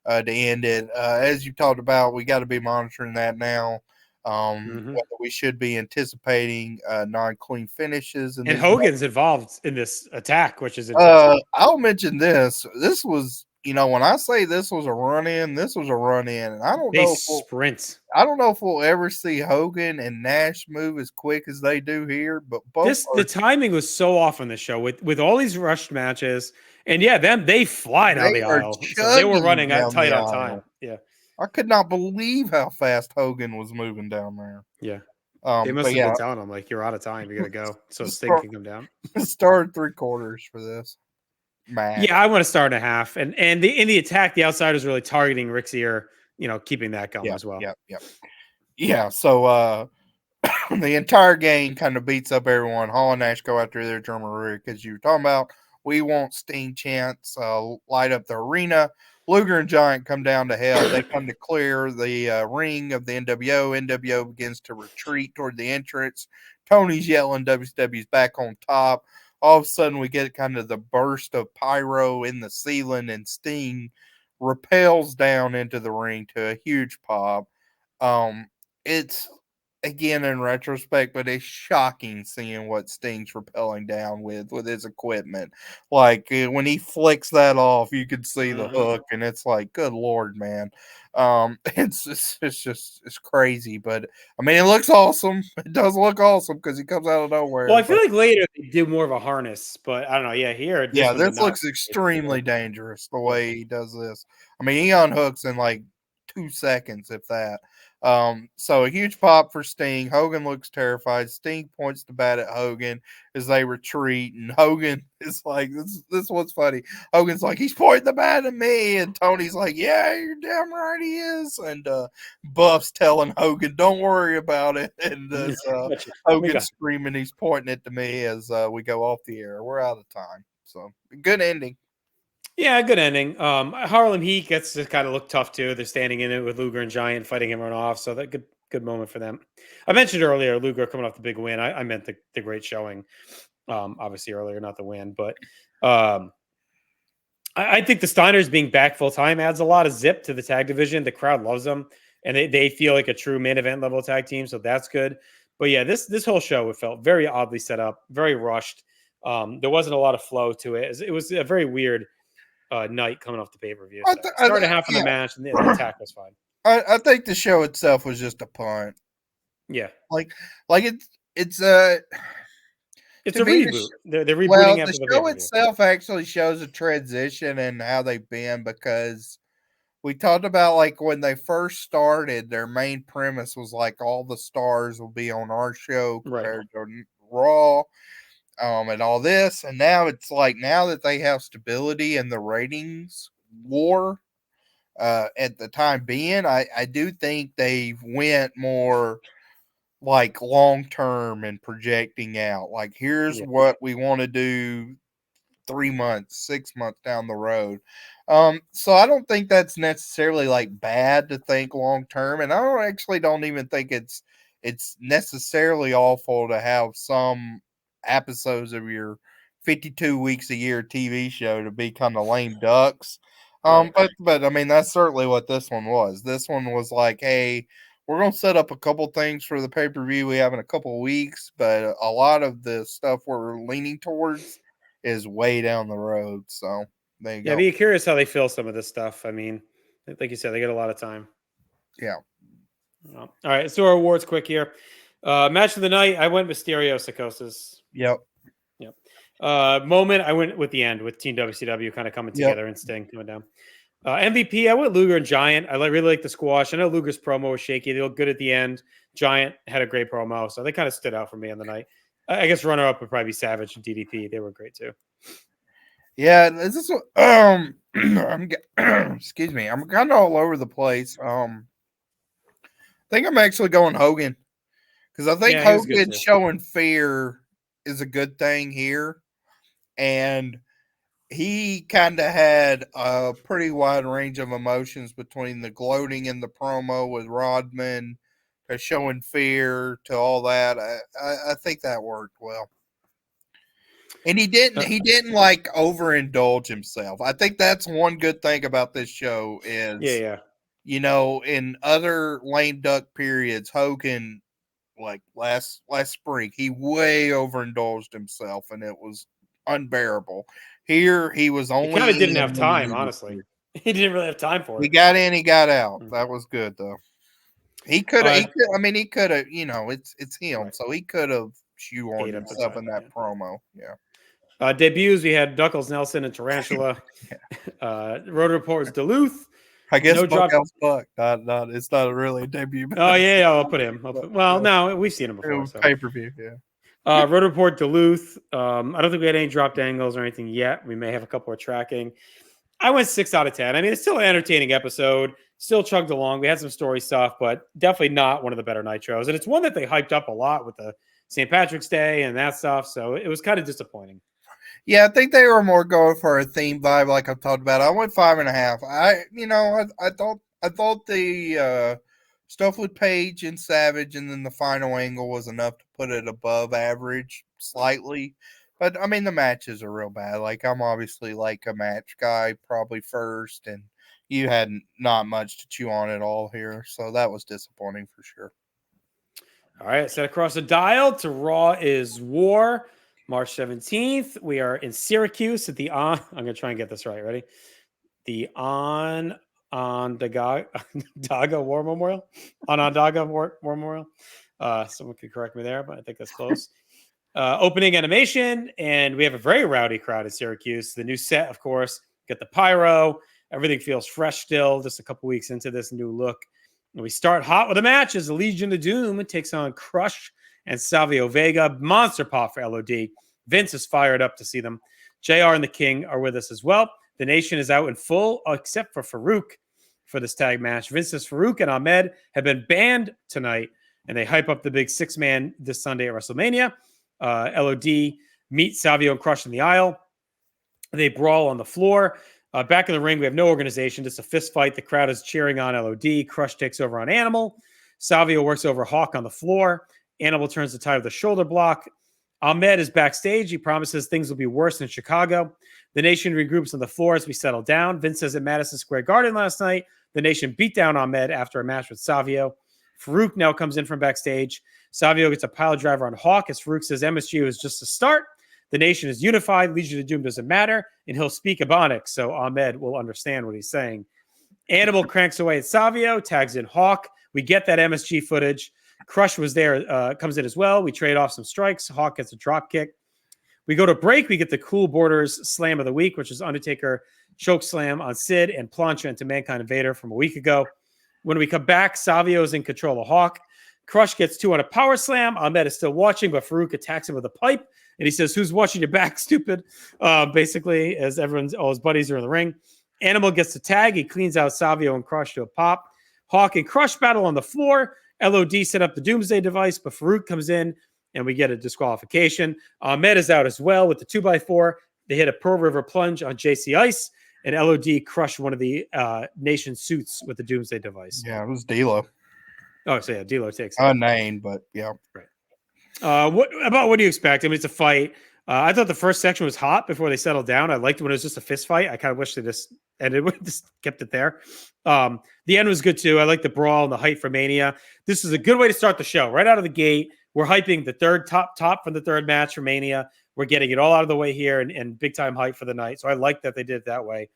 to end it. As you talked about, we got to be monitoring that now. Whether we should be anticipating non-clean finishes, And Hogan's involved in this attack, which is interesting. I'll mention this. This was, when I say this was a run in, this was a run in, and I don't know. I don't know if we'll ever see Hogan and Nash move as quick as they do here, but the timing was so off on the show with all these rushed matches, and they fly down the aisle. So they were running tight on time. Yeah, I could not believe how fast Hogan was moving down there. Yeah, they must have been telling him like, "You're out of time. You got to go." So Sting can come down. Start 3/4 for this match. Yeah, I want to start in a half, and in the attack, the outside was really targeting Rick's ear. Keeping that going as well. Yeah. So the entire game kind of beats up everyone. Hall and Nash go after their drummer because you were talking about. We want Sting chants light up the arena. Luger and Giant come down to hell. They come to clear the ring of the NWO. NWO begins to retreat toward the entrance. Tony's yelling, WCW's back on top. All of a sudden, we get kind of the burst of pyro in the ceiling, and Sting rappels down into the ring to a huge pop. It's, again, in retrospect, but it's shocking seeing what Sting's rappelling down with his equipment. Like, when he flicks that off, you can see the hook, and it's like, good Lord, man. It's crazy, but I mean, it looks awesome. It does look awesome because he comes out of nowhere. Well, I feel like later they do more of a harness, but I don't know. Yeah, here, this looks extremely dangerous the way he does this. I mean, he unhooks in like 2 seconds, if that. So a huge pop for Sting. Hogan looks terrified. Sting points the bat at Hogan as they retreat, and Hogan is like, "This one's funny." Hogan's like, "He's pointing the bat at me," and Tony's like, "Yeah, you're damn right he is." And Buff's telling Hogan, "Don't worry about it." And Hogan's screaming, "He's pointing it to me," as we go off the air. We're out of time. So good ending. Yeah, good ending. Harlem Heat gets to kind of look tough too. They're standing in it with Luger and Giant fighting him run off. So that good moment for them. I mentioned earlier Luger coming off the big win. I meant the great showing. Obviously earlier, not the win, but I think the Steiners being back full time adds a lot of zip to the tag division. The crowd loves them, and they feel like a true main event level tag team. So that's good. But yeah, this whole show, it felt very oddly set up, very rushed. There wasn't a lot of flow to it. It was a very weird night coming off the pay-per-view. So started half of the match, and the attack was fine. I think the show itself was just a punt. Yeah, like it's a reboot. They're rebooting after the show itself actually shows a transition and how they've been, because we talked about like when they first started, their main premise was like all the stars will be on our show compared to Raw. And all this, and now it's like, now that they have stability in the ratings war, at the time being, I do think they went more like long term and projecting out. Like, here's what we want to do 3 months, 6 months down the road. So I don't think that's necessarily like bad to think long term, and I don't even think it's necessarily awful to have some episodes of your 52 weeks a year TV show to be kind of lame ducks. But I mean, that's certainly what this one was. This one was like, hey, we're going to set up a couple things for the pay-per-view we have in a couple of weeks, but a lot of the stuff we're leaning towards is way down the road. So there you go. Yeah, be curious how they feel some of this stuff. I mean, like you said, they get a lot of time. Yeah. All right, so our awards quick here. Match of the night, I went Mysterio Psychosis. Yep. Moment, I went with the end with Team WCW kind of coming Yep. together and Sting coming down. MVP, I went Luger and Giant. I really like the squash. I know Luger's promo was shaky. They looked good at the end. Giant had a great promo, so they kind of stood out for me on the night. I guess runner-up would probably be Savage and DDP. They were great too. Yeah, this is excuse me. I'm kind of all over the place. I think I'm actually going Hogan because I think Hogan showing fear is a good thing here, and he kind of had a pretty wide range of emotions between the gloating in the promo with Rodman to showing fear to all that. I think that worked well. And he didn't like overindulge himself. I think that's one good thing about this show is, you know, in other lame duck periods, Hogan, like last spring, he way overindulged himself and it was unbearable. Here, he was only. He kind of didn't have time, honestly. He didn't really have time for it. He got in, he got out. That was good though. He could have. He could have. You know, it's him, so he could have shoehorned himself in that promo. Yeah. Debuts, we had Duckles, Nelson, and Tarantula. Road Report's Duluth. I guess Buckhouse Buck. Not. It's not really a debut. Oh yeah, I'll put him. No, we've seen him before. So. Pay-per-view, yeah. Road Report Duluth. I don't think we had any dropped angles or anything yet. We may have a couple of tracking. I went 6 out of 10. I mean, it's still an entertaining episode. Still chugged along. We had some story stuff, but definitely not one of the better Nitros. And it's one that they hyped up a lot with the St. Patrick's Day and that stuff. So it was kind of disappointing. Yeah, I think they were more going for a theme vibe, like I've talked about. I went 5.5. I thought the stuff with Page and Savage, and then the final angle was enough to put it above average slightly. But I mean, the matches are real bad. Like I'm obviously like a match guy, probably first, and you had not much to chew on at all here, so that was disappointing for sure. All right, set across the dial to Raw is War. March 17th, we are in Syracuse at the I'm going to try and get this right. Ready? The Onondaga War Memorial. Onondaga War Memorial. Someone could correct me there, but I think that's close. Opening animation, and we have a very rowdy crowd in Syracuse. The new set, of course, get the pyro. Everything feels fresh still, just a couple weeks into this new look. And we start hot with a match as the Legion of Doom takes on Crush and Savio Vega. Monster pop for LOD. Vince is fired up to see them. JR and the King are with us as well. The Nation is out in full, except for Farouk for this tag match. Vince says Farouk and Ahmed have been banned tonight, and they hype up the big 6-man this Sunday at WrestleMania. LOD meet Savio and Crush in the aisle. They brawl on the floor. Back in the ring, we have no organization, just a fist fight. The crowd is cheering on LOD. Crush takes over on Animal. Savio works over Hawk on the floor. Animal turns the tide of the shoulder block. Ahmed is backstage. He promises things will be worse in Chicago. The Nation regroups on the floor as we settle down. Vince says at Madison Square Garden last night, the Nation beat down Ahmed after a match with Savio. Farouk now comes in from backstage. Savio gets a pile driver on Hawk as Farouk says MSG was just a start. The Nation is unified. Legion of Doom doesn't matter. And he'll speak Ebonics, so Ahmed will understand what he's saying. Animal cranks away at Savio, tags in Hawk. We get that MSG footage. Crush was there, comes in as well. We trade off some strikes. Hawk gets a drop kick. We go to break. We get the Cool Borders Slam of the Week, which is Undertaker choke slam on Sid and plancha into Mankind Invader from a week ago. When we come back, Savio is in control of Hawk. Crush gets 2 on a power slam. Ahmed is still watching, but Farouk attacks him with a pipe. And he says, "Who's watching your back, stupid?" Basically, as all his buddies are in the ring. Animal gets the tag. He cleans out Savio and Crush to a pop. Hawk and Crush battle on the floor. LOD set up the Doomsday device, but Farouk comes in, and we get a disqualification. Ahmed is out as well with the 2x4. They hit a Pearl River plunge on JC Ice, and LOD crushed one of the Nation suits with the Doomsday device. Yeah, it was D'Lo. Oh, so yeah, D'Lo takes it. Unnamed, but yeah. Right. What do you expect? I mean, it's a fight. I thought the first section was hot before they settled down. I liked when it was just a fist fight. I kind of wish they just ended with just kept it there. The end was good too. I like the brawl and the hype for Mania. This is a good way to start the show. Right out of the gate, we're hyping the third top from the third match for Mania. We're getting it all out of the way here and big time hype for the night. So I like that they did it that way.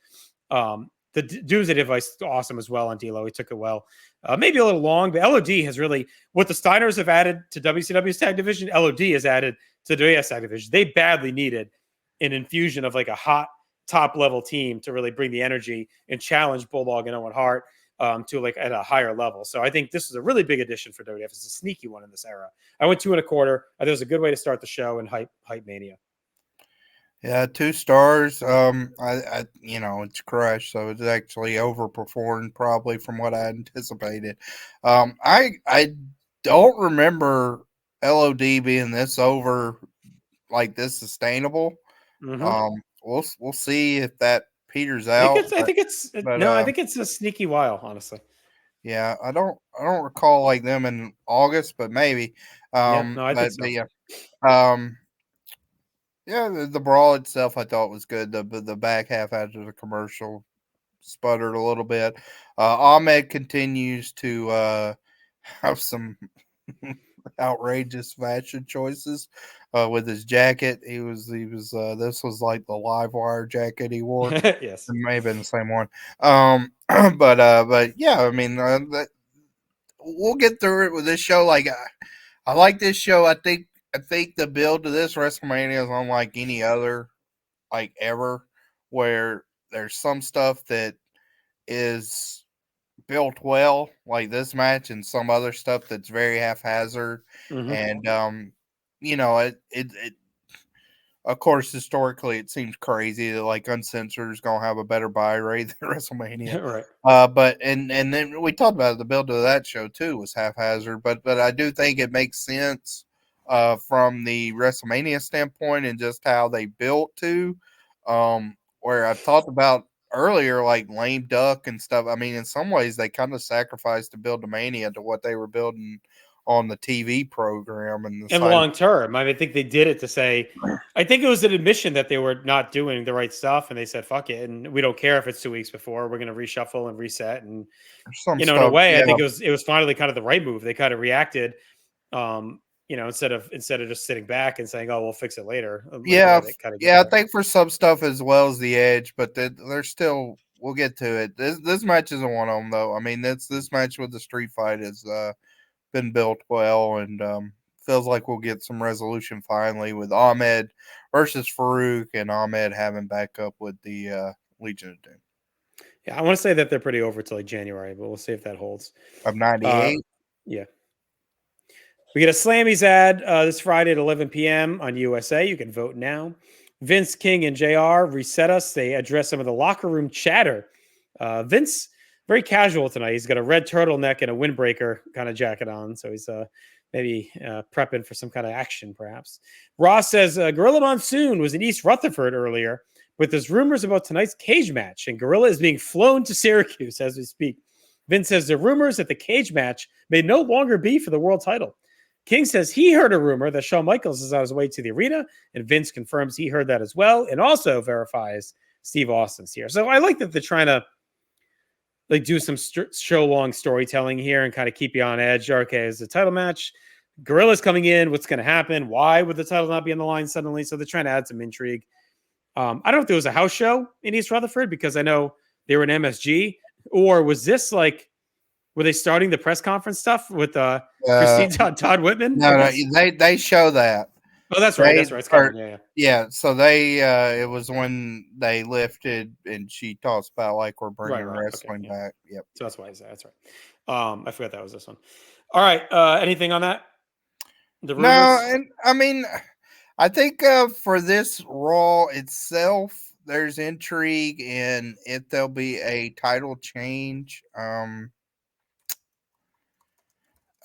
The Doomsday device is awesome as well on D'Lo. He took it well. Maybe a little long, but LOD has really, what the Steiners have added to WCW's tag division, LOD has added to the WS tag division. They badly needed an infusion of like a hot top level team to really bring the energy and challenge Bulldog and Owen Hart to like at a higher level. So I think this is a really big addition for WWF. It's a sneaky one in this era. I went 2.25. I think it was a good way to start the show and hype mania. Yeah, 2 stars. I it's crushed, so it's actually overperformed probably from what I anticipated. I don't remember LOD being this over, like this sustainable. Mm-hmm. We'll see if that peters I think out. it's. I think it's. But No, I think it's a sneaky while. Honestly. yeah, I don't recall like them in August, but maybe. Yeah. No, I think so. But yeah. Um, Yeah, the brawl itself I thought was good. The back half after the commercial sputtered a little bit. Ahmed continues to have some outrageous fashion choices with his jacket. He was this was like the live wire jacket he wore. Yes. It may have been the same one. But yeah, I mean we'll get through it with this show. Like I like this show. I think the build to this WrestleMania is unlike any other, like ever, where there's some stuff that is built well, like this match, and some other stuff that's very haphazard. Mm-hmm. And it of course, historically, it seems crazy that like Uncensored is gonna have a better buy rate than WrestleMania. Right. But and then we talked about it, the build to that show too was haphazard, but I do think it makes sense from the WrestleMania standpoint and just how they built to. Where I've talked about earlier, like lame duck and stuff. I mean, in some ways, they kind of sacrificed the build to Mania to what they were building on the TV program and the And side. long term, I mean, I think they did it to say, I think it was an admission that they were not doing the right stuff, and they said, "Fuck it," and we don't care if it's 2 weeks before. We're going to reshuffle and reset, and Some in a stuff, way, I yeah. think it was finally kind of the right move. They kind of reacted, instead of just sitting back and saying, "Oh, we'll fix it later," like the way Yeah, they kind of did yeah, I there. think for some stuff as well as the Edge, but they're still. We'll get to it. This match isn't one of them though. I mean, this match with the street fight has been built well, and feels like we'll get some resolution finally with Ahmed versus Farouk, and Ahmed having backup with the Legion of Doom Yeah, I want to say that they're pretty over till like January, but we'll see if that holds. of Uh, '98. yeah. We get a Slammies ad this Friday at 11 p.m. on USA. You can vote now. Vince, King, and JR reset us. They address some of the locker room chatter. Vince, very casual tonight. He's got a red turtleneck and a windbreaker kind of jacket on. So he's maybe prepping for some kind of action, perhaps. Ross says Gorilla Monsoon was in East Rutherford earlier, but there's rumors about tonight's cage match, and Gorilla is being flown to Syracuse as we speak. Vince says the rumors that the cage match may no longer be for the world title. King says he heard a rumor that Shawn Michaels is on his way to the arena, and Vince confirms he heard that as well, and also verifies Steve Austin's here. So I like that they're trying to like do some show-long storytelling here and kind of keep you on edge. Okay, is the title match? Gorilla's coming in. What's going to happen? Why would the title not be on the line suddenly? So they're trying to add some intrigue. I don't know if there was a house show in East Rutherford because I know they were in MSG, or was this like were they starting the press conference stuff with Christine Todd Whitman? No, they show that. Oh, that's right. That's right. It's coming. Yeah, yeah. Yeah, so they it was when they lifted and she talks about like we're bringing Right. wrestling Okay, yeah. back. Yep. So that's why he's there. That's right. I forgot that was this one. All right. Anything on that? The No, rumors? and I mean, I think for this Raw itself, there's intrigue in if there'll be a title change.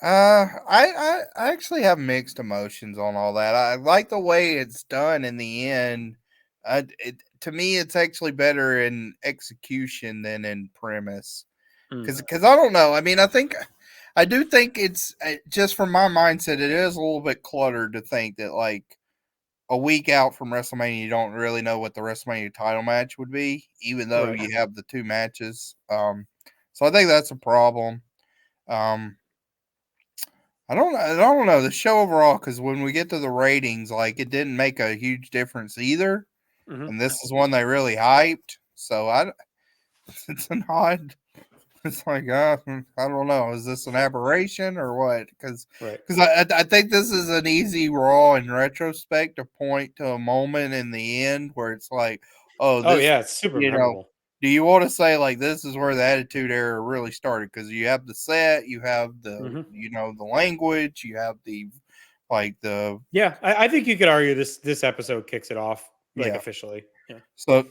I actually have mixed emotions on all that. I like the way it's done in the end. To me, it's actually better in execution than in premise. Because I don't know. I mean, I do think it's just from my mindset, it is a little bit cluttered to think that like a week out from WrestleMania, you don't really know what the WrestleMania title match would be, even though Right. you have the 2 matches. So I think that's a problem. I don't know the show overall because when we get to the ratings, like it didn't make a huge difference either, Mm-hmm. and this is one they really hyped. So it's an odd It's like, I don't know. Is this an aberration or what? Because Right. I think this is an easy Raw in retrospect to point to a moment in the end where it's like, oh, Oh this, yeah, it's super you know, memorable. do you want to say like this is where the Attitude Era really started? Because you have the set, you have the, Hmm. the language, you have the, like the, Yeah, I think you could argue this episode kicks it off like yeah. officially. Yeah. So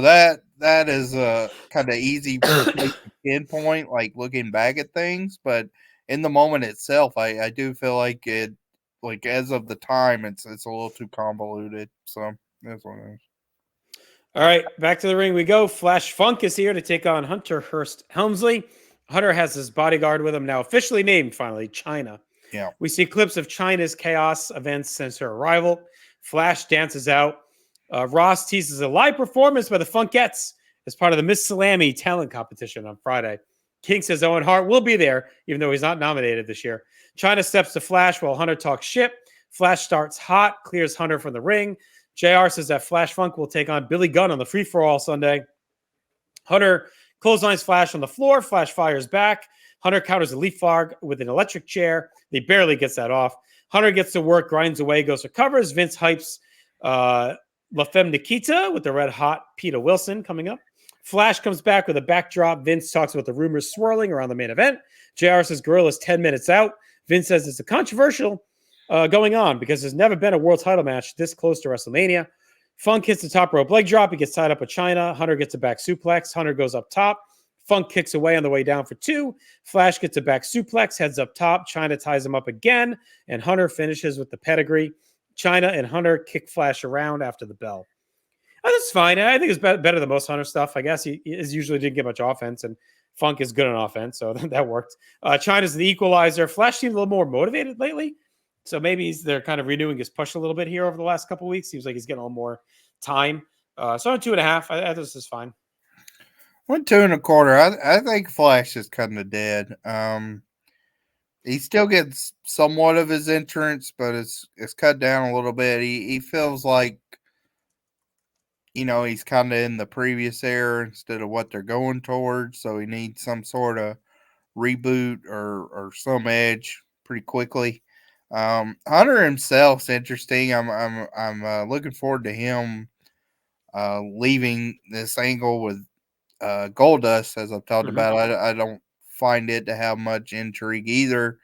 that is a kind of easy place to pinpoint, like looking back at things, but in the moment itself, I do feel like it, like as of the time, it's a little too convoluted. So that's what it is. All right, back to the ring we go. Flash Funk is here to take on Hunter Hearst Helmsley. Hunter has his bodyguard with him, now officially named, finally, China. Yeah, We see clips of China's chaos events since her arrival. Flash dances out. Ross teases a live performance by the Funkettes as part of the Miss Salami talent competition on Friday. King says Owen Hart will be there, even though he's not nominated this year. China steps to Flash while Hunter talks shit. Flash starts hot, clears Hunter from the ring. JR says that Flash Funk will take on Billy Gunn on the free-for-all Sunday. Hunter clotheslines Flash on the floor. Flash fires back. Hunter counters a leaf frog with an electric chair. He barely gets that off. Hunter gets to work, grinds away, goes for covers. Vince hypes La Femme Nikita with the red hot Peter Wilson coming up. Flash comes back with a backdrop. Vince talks about the rumors swirling around the main event. JR says Gorilla's 10 minutes out. Vince says it's a controversial going on because there's never been a world title match this close to WrestleMania. Funk hits the top rope leg drop. He gets tied up with China. Hunter gets a back suplex. Hunter goes up top. Funk kicks away on the way down for 2. Flash gets a back suplex, heads up top. China ties him up again, and Hunter finishes with the pedigree. China and Hunter kick Flash around after the bell. That's fine. I think it's better than most Hunter stuff. I guess he usually didn't get much offense, and Funk is good on offense, so that worked. China's the equalizer. Flash seems a little more motivated lately, so maybe they're kind of renewing his push a little bit here over the last couple of weeks. Seems like he's getting a little more time. So I'm 2.5. I this is fine. 1.25. I think Flash is kind of dead. He still gets somewhat of his entrance, but it's cut down a little bit. He feels like, he's kind of in the previous era instead of what they're going towards. So he needs some sort of reboot or some edge pretty quickly. Hunter himself's interesting. I'm looking forward to him leaving this angle with Goldust, as I've talked about. I don't find it to have much intrigue either.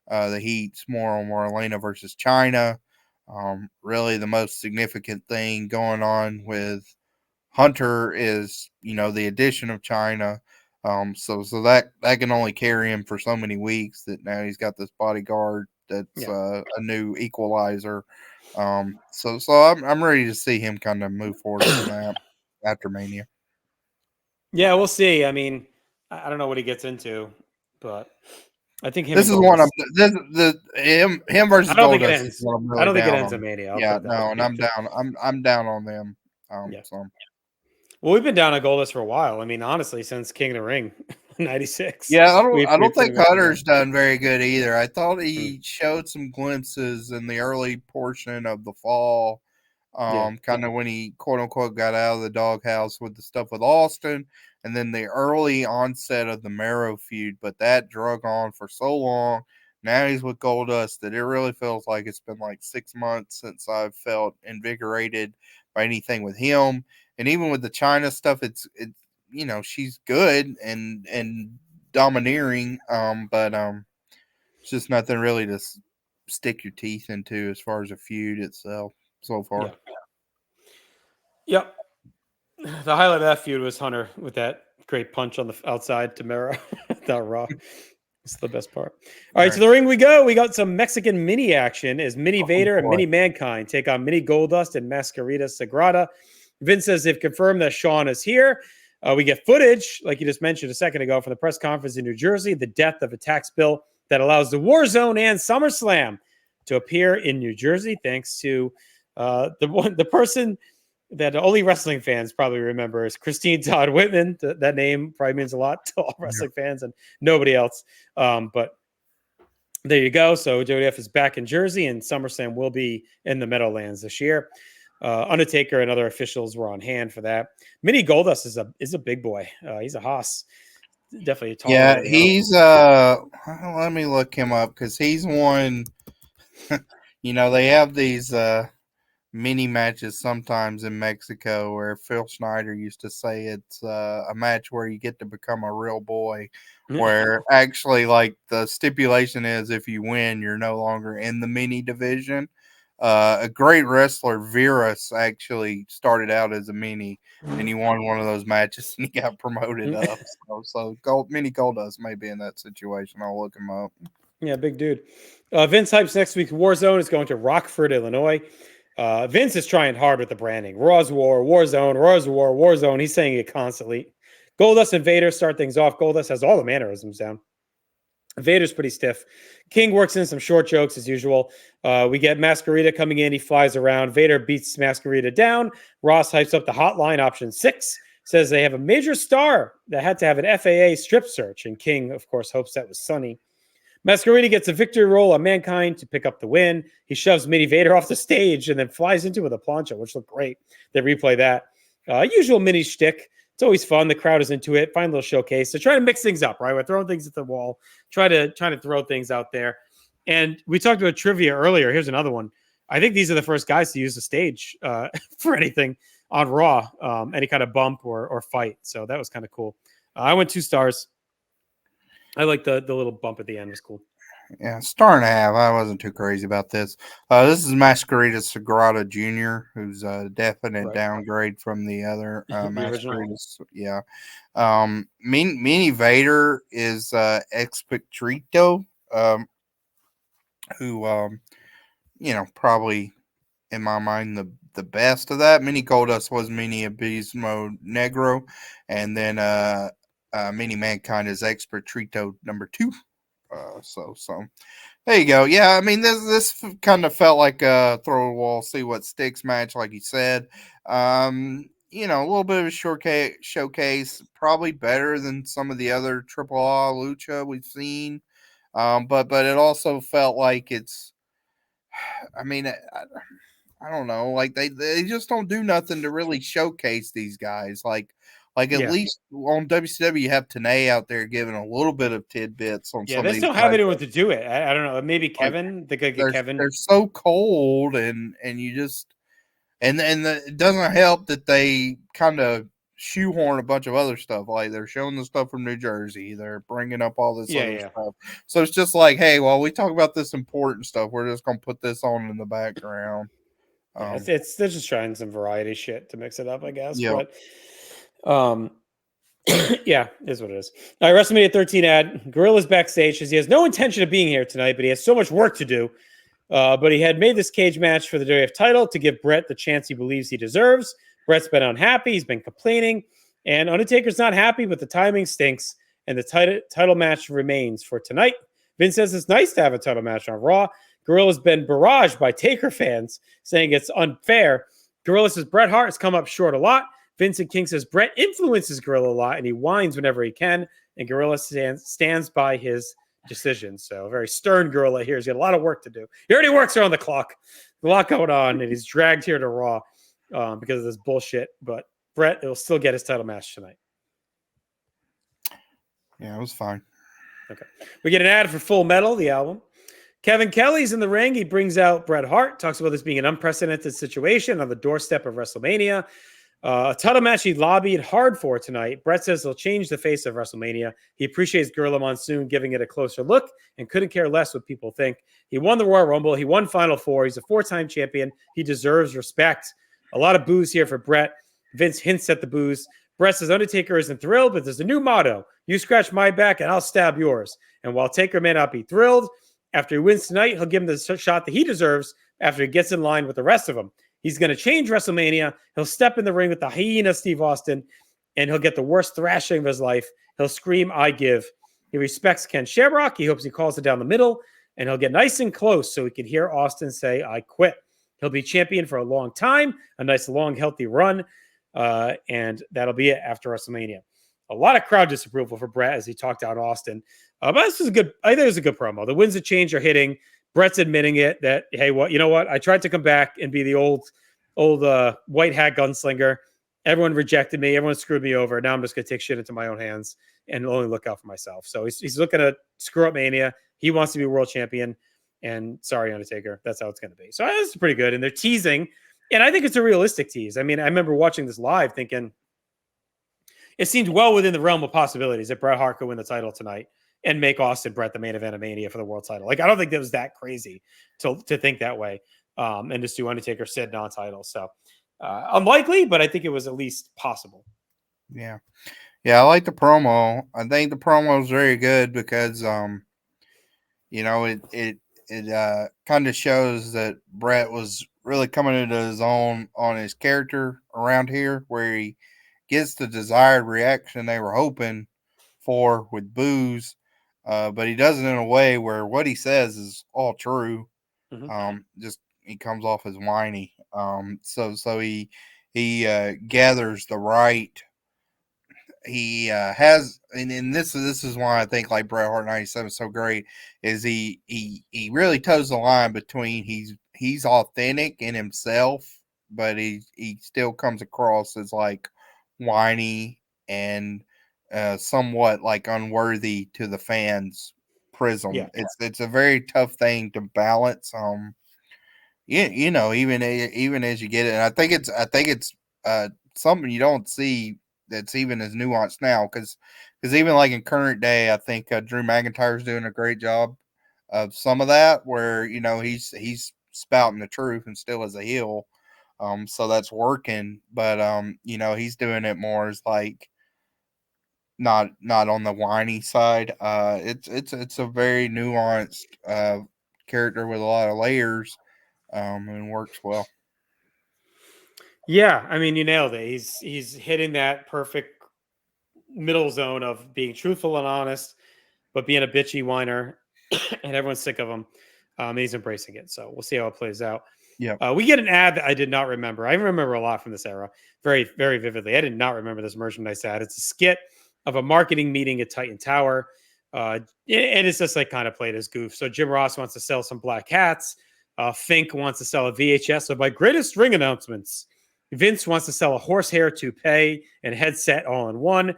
The heat's more on Marlena versus China. Really, the most significant thing going on with Hunter is, the addition of China. So that can only carry him for so many weeks. That now he's got this bodyguard that's a new equalizer. So I'm ready to see him kind of move forward from that after Mania. Yeah, we'll see. I mean, I don't know what he gets into, but I think him. This is one of him versus I don't think it Goldust is ends. what I'm I really don't think it down ends on. in Mania. I'll Yeah, put it that no, way. and I'm down. I'm down on them. So Well, we've been down on Goldust for a while. I mean, honestly, since King of the Ring, '96. yeah, We've I don't pretty think much been Hunter's down. done very good either. I thought he showed some glimpses in the early portion of the fall. Yeah. Kind of when he quote unquote got out of the doghouse with the stuff with Austin, and then the early onset of the Marrow feud, but that drug on for so long. Now he's with Goldust that it really feels like it's been like 6 months since I've felt invigorated by anything with him. And even with the China stuff, it's she's good and domineering, but it's just nothing really to stick your teeth into as far as a feud itself so far. Yeah. Yep. The highlight of that feud was Hunter with that great punch on the outside to Mero. That Raw. It's the best part. All right, to the ring we go. We got some Mexican mini action as Mini Vader and Mini Mankind take on Mini Goldust and Mascarita Sagrada. Vince says they've confirmed that Sean is here. We get footage, like you just mentioned a second ago, from the press conference in New Jersey, the death of a tax bill that allows the Warzone and SummerSlam to appear in New Jersey, thanks to the person that only wrestling fans probably remember is Christine Todd Whitman. That name probably means a lot to all wrestling fans and nobody else. But there you go. So WWF is back in Jersey, and SummerSlam will be in the Meadowlands this year. Undertaker and other officials were on hand for that. Mini Goldust is a big boy. He's a hoss. definitely a taller Yeah, than the other one. he's let me look him up because he's one. They have these mini matches sometimes in Mexico where Phil Schneider used to say it's a match where you get to become a real boy, where actually like the stipulation is if you win, you're no longer in the mini division. A great wrestler, Virus, actually started out as a mini and he won one of those matches and he got promoted up. So Mini Goldust may be in that situation. I'll look him up. Yeah, big dude. Vince hypes next week's Warzone is going to Rockford, Illinois. Vince is trying hard with the branding. Raw's War, Warzone, Raw's War, Warzone. He's saying it constantly. Goldust and Vader start things off. Goldust has all the mannerisms down. Vader's pretty stiff. King works in some short jokes as usual. We get Masquerita coming in. He flies around. Vader beats Masquerita down. Ross hypes up the hotline option 6. Says they have a major star that had to have an FAA strip search. And King, of course, hopes that was Sonny. Masquerita gets a victory roll on Mankind to pick up the win. He shoves Mini Vader off the stage and then flies into it with a plancha, which looked great. They replay that. Usual Mini shtick. It's always fun. The crowd is into it. Fine little showcase. So try to mix things up, right? We're throwing things at the wall. Trying to throw things out there. And we talked about trivia earlier. Here's another one. I think these are the first guys to use the stage for anything on Raw, any kind of bump or fight. So that was kind of cool. I went 2 stars. I like the little bump at the end. It was cool. Yeah, 1.5. I wasn't too crazy about this. This is Masquerita Sagrada Jr., who's a definite downgrade from the other Masqueritas. Yeah. Mini Vader is Expatrito, who, probably in my mind the best of that. Mini Goldust was Mini Abismo Negro, and then Mini Mankind is Expatrito number 2. So there you go. Yeah, I mean this kind of felt like a throw a wall, see what sticks match, like you said. A little bit of a showcase, probably better than some of the other Triple A Lucha we've seen. But it also felt like it's. I mean, I don't know. Like they just don't do nothing to really showcase these guys. Like at least on WCW, you have Tenay out there giving a little bit of tidbits on some of they these don't have anyone to do it. I don't know. Maybe Kevin. They could get Kevin. They're so cold, and you just it doesn't help that they kind of shoehorn a bunch of other stuff. Like they're showing the stuff from New Jersey. They're bringing up all this other stuff. So it's just like, hey, while we talk about this important stuff, we're just gonna put this on in the background. They're just trying some variety shit to mix it up, I guess. Yep. But yeah, is what it is. All right, WrestleMania 13 ad. Gorilla's backstage says he has no intention of being here tonight, but he has so much work to do. But he had made this cage match for the WWF title to give Bret the chance he believes he deserves. Bret's been unhappy. He's been complaining. And Undertaker's not happy, but the timing stinks. And the title match remains for tonight. Vince says it's nice to have a title match on Raw. Gorilla's been barraged by Taker fans saying it's unfair. Gorilla says Bret Hart has come up short a lot. Vincent King says Bret influences Gorilla a lot, and he whines whenever he can. And Gorilla stands by his decision. So a very stern Gorilla here. He's got a lot of work to do. He already works around the clock. A lot going on, and he's dragged here to Raw because of this bullshit. But Bret will still get his title match tonight. Yeah, it was fine. Okay. We get an ad for Full Metal, the album. Kevin Kelly's in the ring. He brings out Bret Hart, talks about this being an unprecedented situation on the doorstep of WrestleMania. A title match he lobbied hard for tonight. Bret says he'll change the face of WrestleMania. He appreciates Gorilla Monsoon giving it a closer look and couldn't care less what people think. He won the Royal Rumble. He won Final Four. He's a 4-time champion. He deserves respect. A lot of boos here for Bret. Vince hints at the boos. Bret says Undertaker isn't thrilled, but there's a new motto. You scratch my back and I'll stab yours. And while Taker may not be thrilled, after he wins tonight, he'll give him the shot that he deserves after he gets in line with the rest of them. He's going to change WrestleMania. He'll step in the ring with the hyena Steve Austin, and he'll get the worst thrashing of his life. He'll scream, I give. He respects Ken Shamrock. He hopes he calls it down the middle, and he'll get nice and close so he can hear Austin say, I quit. He'll be champion for a long time, a nice, long, healthy run, and that'll be it after WrestleMania. A lot of crowd disapproval for Bret as he talked out Austin. But this is good. I think it was a good promo. The winds of change are hitting. Bret's admitting it that, hey, you know what? I tried to come back and be the old white hat gunslinger. Everyone rejected me. Everyone screwed me over. Now I'm just going to take shit into my own hands and only look out for myself. So he's looking to screw up Mania. He wants to be world champion. And sorry, Undertaker, that's how it's going to be. So this is pretty good. And they're teasing. And I think it's a realistic tease. I mean, I remember watching this live thinking it seemed well within the realm of possibilities that Bret Hart could win the title tonight and make Austin Bret the main event of Mania for the world title. Like, I don't think that was that crazy to think that way, and just do Undertaker Sid non-title. So unlikely, but I think it was at least possible. Yeah. I like the promo. I think the promo is very good because it kind of shows that Bret was really coming into his own on his character around here, where he gets the desired reaction they were hoping for with boos, but he does it in a way where what he says is all true. Just he comes off as whiny. So he gathers the right. He has, and this is why I think like Bret Hart 97 is so great. Is he really toes the line between he's authentic in himself, but he still comes across as like whiny and somewhat like unworthy to the fans' prism. Yeah. It's a very tough thing to balance. Even as you get it, and I think it's something you don't see that's even as nuanced now, because even like in current day, I think Drew McIntyre's doing a great job of some of that, where he's spouting the truth and still as a heel, so that's working. But he's doing it more as like not on the whiny side. It's a very nuanced character with a lot of layers, and works well. Yeah, I mean, you nailed it. He's hitting that perfect middle zone of being truthful and honest, but being a bitchy whiner, and everyone's sick of him. And he's embracing it. So we'll see how it plays out. Yeah. We get an ad that I did not remember. I remember a lot from this era, very, very vividly. I did not remember this merchandise ad. It's a skit of a marketing meeting at Titan Tower. And it's just like kind of played as goof. So Jim Ross wants to sell some black hats. Fink wants to sell a VHS of my greatest ring announcements. Vince wants to sell a horsehair toupee and headset all in one. It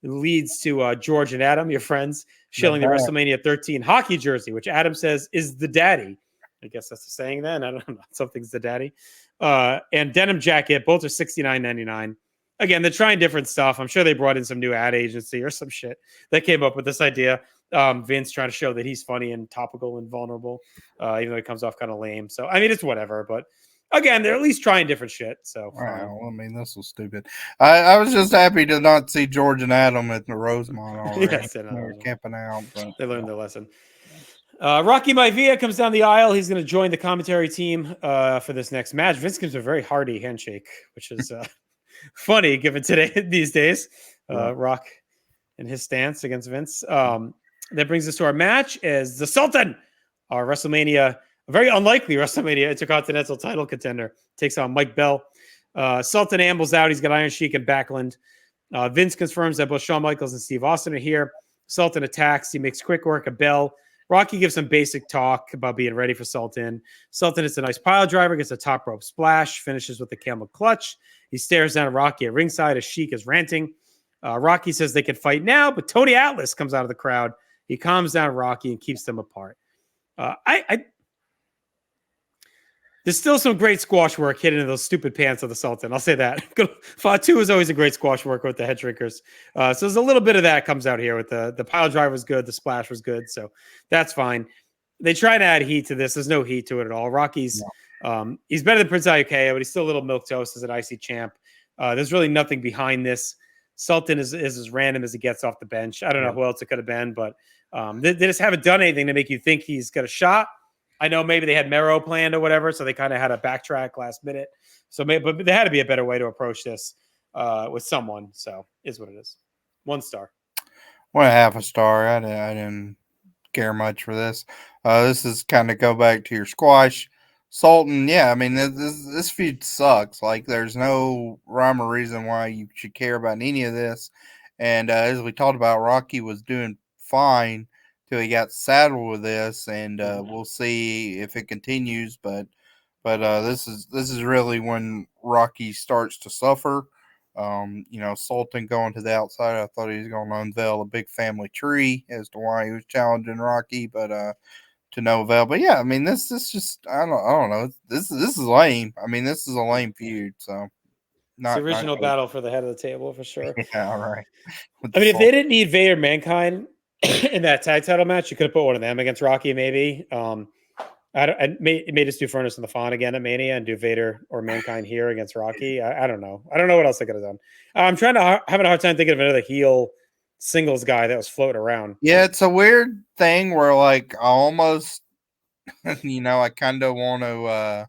leads to George and Adam, your friends, shilling the WrestleMania 13 hockey jersey, which Adam says is the daddy. I guess that's the saying then. I don't know. Something's the daddy. And denim jacket. Both are $69.99. Again, they're trying different stuff. I'm sure they brought in some new ad agency or some shit that came up with this idea. Vince trying to show that he's funny and topical and vulnerable, even though he comes off kind of lame. So, I mean, it's whatever. But again, they're at least trying different shit. So, wow. I mean, this was stupid. I was just happy to not see George and Adam at the Rosemont already. Yes, they were camping out. But, they learned their lesson. Rocky Maivia comes down the aisle. He's going to join the commentary team for this next match. Vince gives a very hearty handshake, which is funny given these days. Rock and his stance against Vince. That brings us to our match as the Sultan, our WrestleMania, a very unlikely WrestleMania Intercontinental title contender, takes on Mike Bell. Sultan ambles out. He's got Iron Sheik and Backlund. Vince confirms that both Shawn Michaels and Steve Austin are here. Sultan attacks. He makes quick work of Bell. Rocky gives some basic talk about being ready for Sultan. Sultan is a nice pile driver, gets a top rope splash, finishes with the camel clutch. He stares down at Rocky at ringside as Sheik is ranting. Rocky says they can fight now, but Tony Atlas comes out of the crowd. He calms down Rocky and keeps them apart. There's still some great squash work hidden in those stupid pants of the Sultan. I'll say that. Fatu is always a great squash work with the head shrinkers. So there's a little bit of that comes out here with the pile drive was good. The splash was good. So that's fine. They try to add heat to this. There's no heat to it at all. Rocky's he's better than Prince Iaukea, but he's still a little milquetoast as an IC champ. There's really nothing behind this. Sultan is as random as he gets off the bench. I don't know who else it could have been, but they just haven't done anything to make you think he's got a shot. I know maybe they had Mero planned or whatever, so they kind of had a backtrack last minute. So maybe, but there had to be a better way to approach this with someone. So is what it is. 1 star. 1.5 star. I didn't care much for this. This is kind of go back to your squash. Sultan, yeah, I mean, this feud sucks. Like, there's no rhyme or reason why you should care about any of this. And as we talked about, Rocky was doing fine till he got saddled with this, and we'll see if it continues. But this is really when Rocky starts to suffer. Sultan going to the outside. I thought he was going to unveil a big family tree as to why he was challenging Rocky, but to no avail. But yeah, I mean, this is just I don't know. This is lame. I mean, this is a lame feud. So It's the not original good. battle for the head of the table for sure. Yeah, all right. I mean, if they didn't need Vader Mankind in that tag title match, you could have put one of them against Rocky, maybe. I made us do Furnace and the Fawn again at Mania and do Vader or Mankind here against Rocky. I don't know. I don't know what else I could have done. I'm trying to having a hard time thinking of another heel singles guy that was floating around. Yeah, it's a weird thing where like I almost, I kind of want to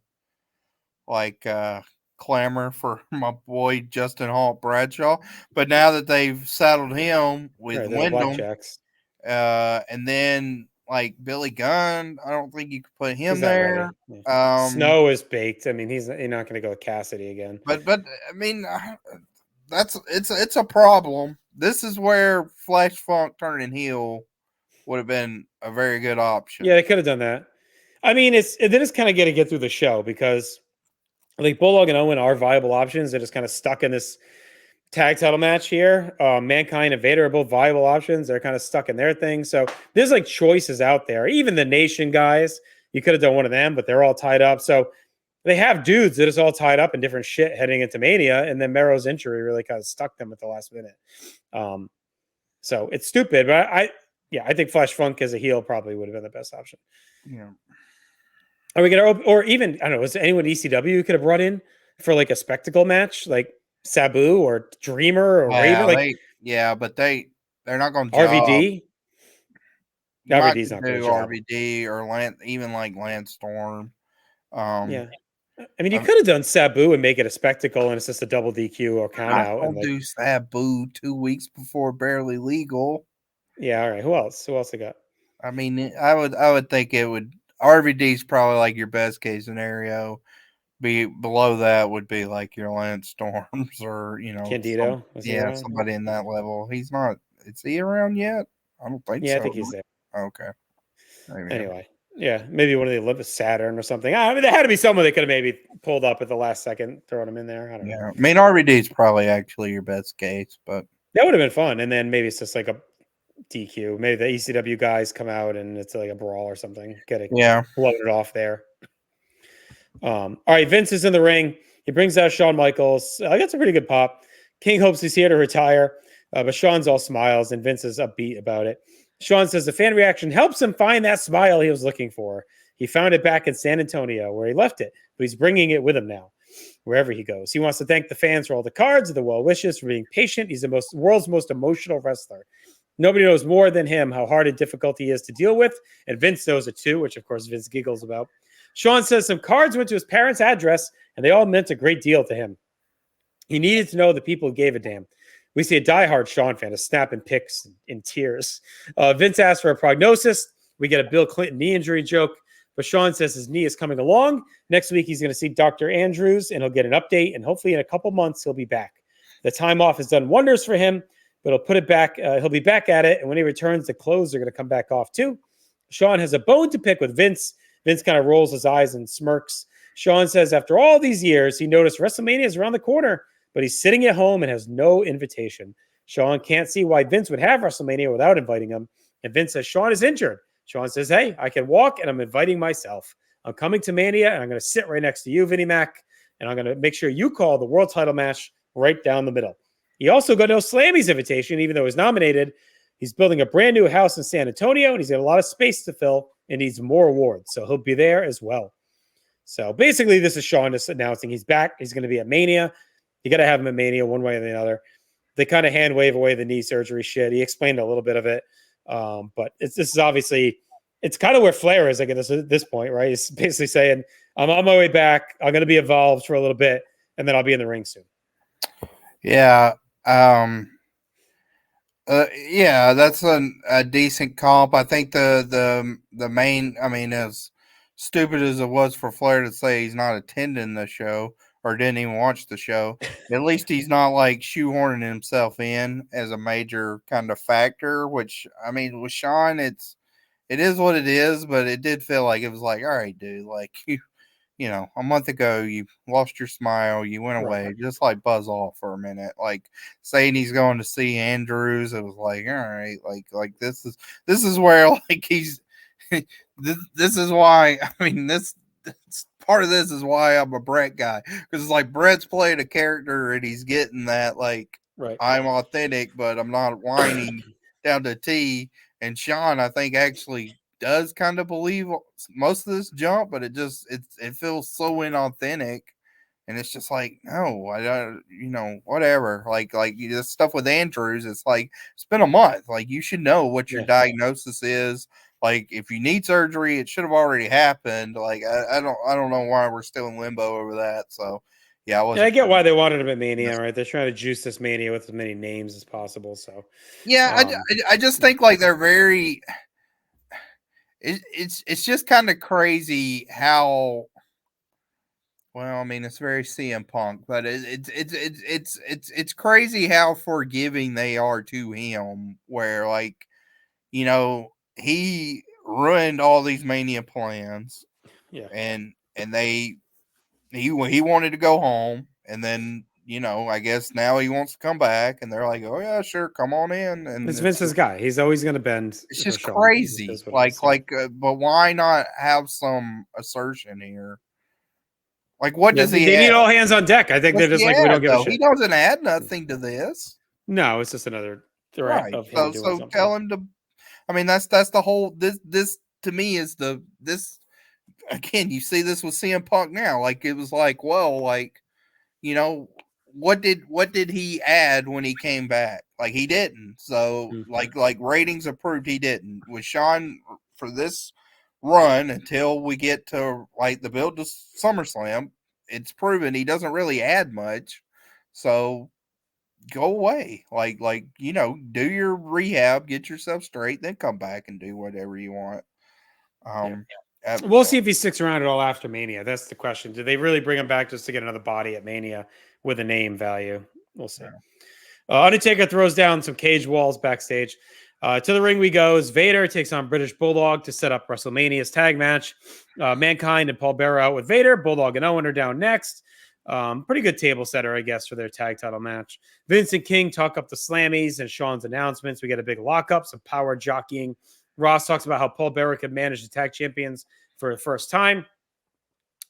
clamor for my boy Justin Hall Bradshaw, but now that they've saddled him with Right, the Wyndham, blackjacks. And then like Billy Gunn, I don't think you could put him He's not there. ready. Snow is baked. I mean, he's not going to go with Cassidy again. But I mean, it's a problem. This is where Flash Funk turning heel would have been a very good option. Yeah, they could have done that. I mean, it is kind of get through the show because I think Bulldog and Owen are viable options. They're just kind of stuck in this tag title match here. Mankind and Vader are both viable options. They're kind of stuck in their thing. So there's like choices out there. Even the Nation guys, you could have done one of them, but they're all tied up. So they have dudes that is all tied up in different shit heading into Mania. And then Mero's injury really kind of stuck them at the last minute. So it's stupid, but I think Flash Funk as a heel probably would have been the best option. Yeah. Are we gonna, or even I don't know, is there anyone ECW you could have brought in for like a spectacle match, like Sabu or Dreamer or Raven? Like, but they're not going to RVD. RVD's not going to do RVD or Lance, even like Lance Storm. Yeah, I mean, you could have done Sabu and make it a spectacle, and it's just a double DQ or count out. I'll do Sabu 2 weeks before Barely Legal. Yeah, all right. Who else? Who else I got? I mean, I would think it would. RVD's probably like your best case scenario. Be below that would be like your Lance Storms or Candido. Somebody in that level. He's not. Is he around yet? I don't think so. Yeah, I think he's there. Okay. Anyway, yeah, maybe one of the Olympus Saturn or something. I mean, there had to be someone they could have maybe pulled up at the last second, throwing him in there. I don't know. I mean, RVD's probably actually your best case, but that would have been fun. And then maybe it's just like a DQ. Maybe the ECW guys come out and it's like a brawl or something. Blow it off there. All right, Vince is in the ring. He brings out Shawn Michaels. I got some pretty good pop. King hopes he's here to retire, but Shawn's all smiles and Vince is upbeat about it. Shawn says the fan reaction helps him find that smile he was looking for. He found it back in San Antonio where he left it, but he's bringing it with him now, wherever he goes. He wants to thank the fans for all the cards, the well wishes, for being patient. He's the world's most emotional wrestler. Nobody knows more than him how hard and difficult he is to deal with, and Vince knows it too, which of course Vince giggles about. Shawn says some cards went to his parents' address, and they all meant a great deal to him. He needed to know the people who gave a damn. We see a diehard Shawn fan is snapping pics in tears. Vince asks for a prognosis. We get a Bill Clinton knee injury joke, but Shawn says his knee is coming along. Next week, he's going to see Dr. Andrews, and he'll get an update, and hopefully in a couple months, he'll be back. The time off has done wonders for him, but he'll put it back. He'll be back at it, and when he returns, the clothes are going to come back off too. Shawn has a bone to pick with Vince. Vince kind of rolls his eyes and smirks. Shawn says after all these years, he noticed WrestleMania is around the corner, but he's sitting at home and has no invitation. Shawn can't see why Vince would have WrestleMania without inviting him. And Vince says Shawn is injured. Shawn says, hey, I can walk and I'm inviting myself. I'm coming to Mania and I'm going to sit right next to you, Vinnie Mac, and I'm going to make sure you call the world title match right down the middle. He also got no Slammy's invitation, even though he's nominated. He's building a brand new house in San Antonio, and he's got a lot of space to fill and needs more awards. So he'll be there as well. So basically, this is Shawn just announcing he's back. He's going to be at Mania. You got to have him at Mania one way or the other. They kind of hand wave away the knee surgery shit. He explained a little bit of it. But this is obviously, it's kind of where Flair is, I guess, at this point, right? He's basically saying, I'm on my way back. I'm going to be involved for a little bit, and then I'll be in the ring soon. Yeah. That's a decent comp. I think the main, I mean, as stupid as it was for Flair to say he's not attending the show or didn't even watch the show, at least he's not like shoehorning himself in as a major kind of factor, which, I mean, with Shawn, it is what it is, but it did feel like it was like, all right, dude, like a month ago you lost your smile, you went away, Right. just like buzz off for a minute. Like saying he's going to see Andrews, it was like, all right, like this is where like he's this is why this part of this is why I'm a Bret guy, because it's like Bret's played a character and he's getting that like Right. I'm authentic, but I'm not whining down to T. And Sean, I think, actually does kind of believe most of this jump, but it feels so inauthentic, and it's just like, no, I don't, whatever. Like this stuff with Andrews, it's like it's been a month. Like you should know what your Yeah. diagnosis is. Like if you need surgery, it should have already happened. Like I don't know why we're still in limbo over that. So yeah, I Yeah, I wasn't. get why they wanted him at Mania, right? They're trying to juice this Mania with as many names as possible. So, Yeah, um, I just think like they're very. It's just kind of crazy how. Well, I mean, it's very CM Punk, but it's crazy how forgiving they are to him. Where like he ruined all these Mania plans, yeah. and he wanted to go home, and then I guess now he wants to come back, and they're like, oh yeah, sure, come on in, and It's Vince's guy. He's always going to bend it's for just Sean. crazy. That's what it Like, is. Yeah. but why not have some assertion here? Like, what Yeah, does he they need add? all hands on deck. I think What's they're just he like, we add don't give a though? He shit. doesn't add nothing to this, No, it's just another threat right? of him doing So something. tell him to. I mean, that's the whole. This to me is this again. You see this with CM Punk now. Like it was like, well, like you know what did he add when he came back? Like he didn't. So Mm. like ratings have proved he didn't. With Sean for this run until we get to like the build to SummerSlam, it's proven he doesn't really add much. So go away. Do your rehab, get yourself straight, then come back and do whatever you want. Yeah. Um We'll see if he sticks around at all after Mania. That's the question. Do they really bring him back just to get another body at Mania with a name value? We'll see. Undertaker throws down some cage walls backstage. To the ring we go as Vader takes on British Bulldog to set up WrestleMania's tag match. Mankind and Paul Bearer out with Vader. Bulldog and Owen are down next. Pretty good table setter, I guess, for their tag title match. Vince and King talk up the Slammies and Sean's announcements. We get a big lockup, some power jockeying. Ross talks about how Paul Bearer could manage the tag champions for the first time.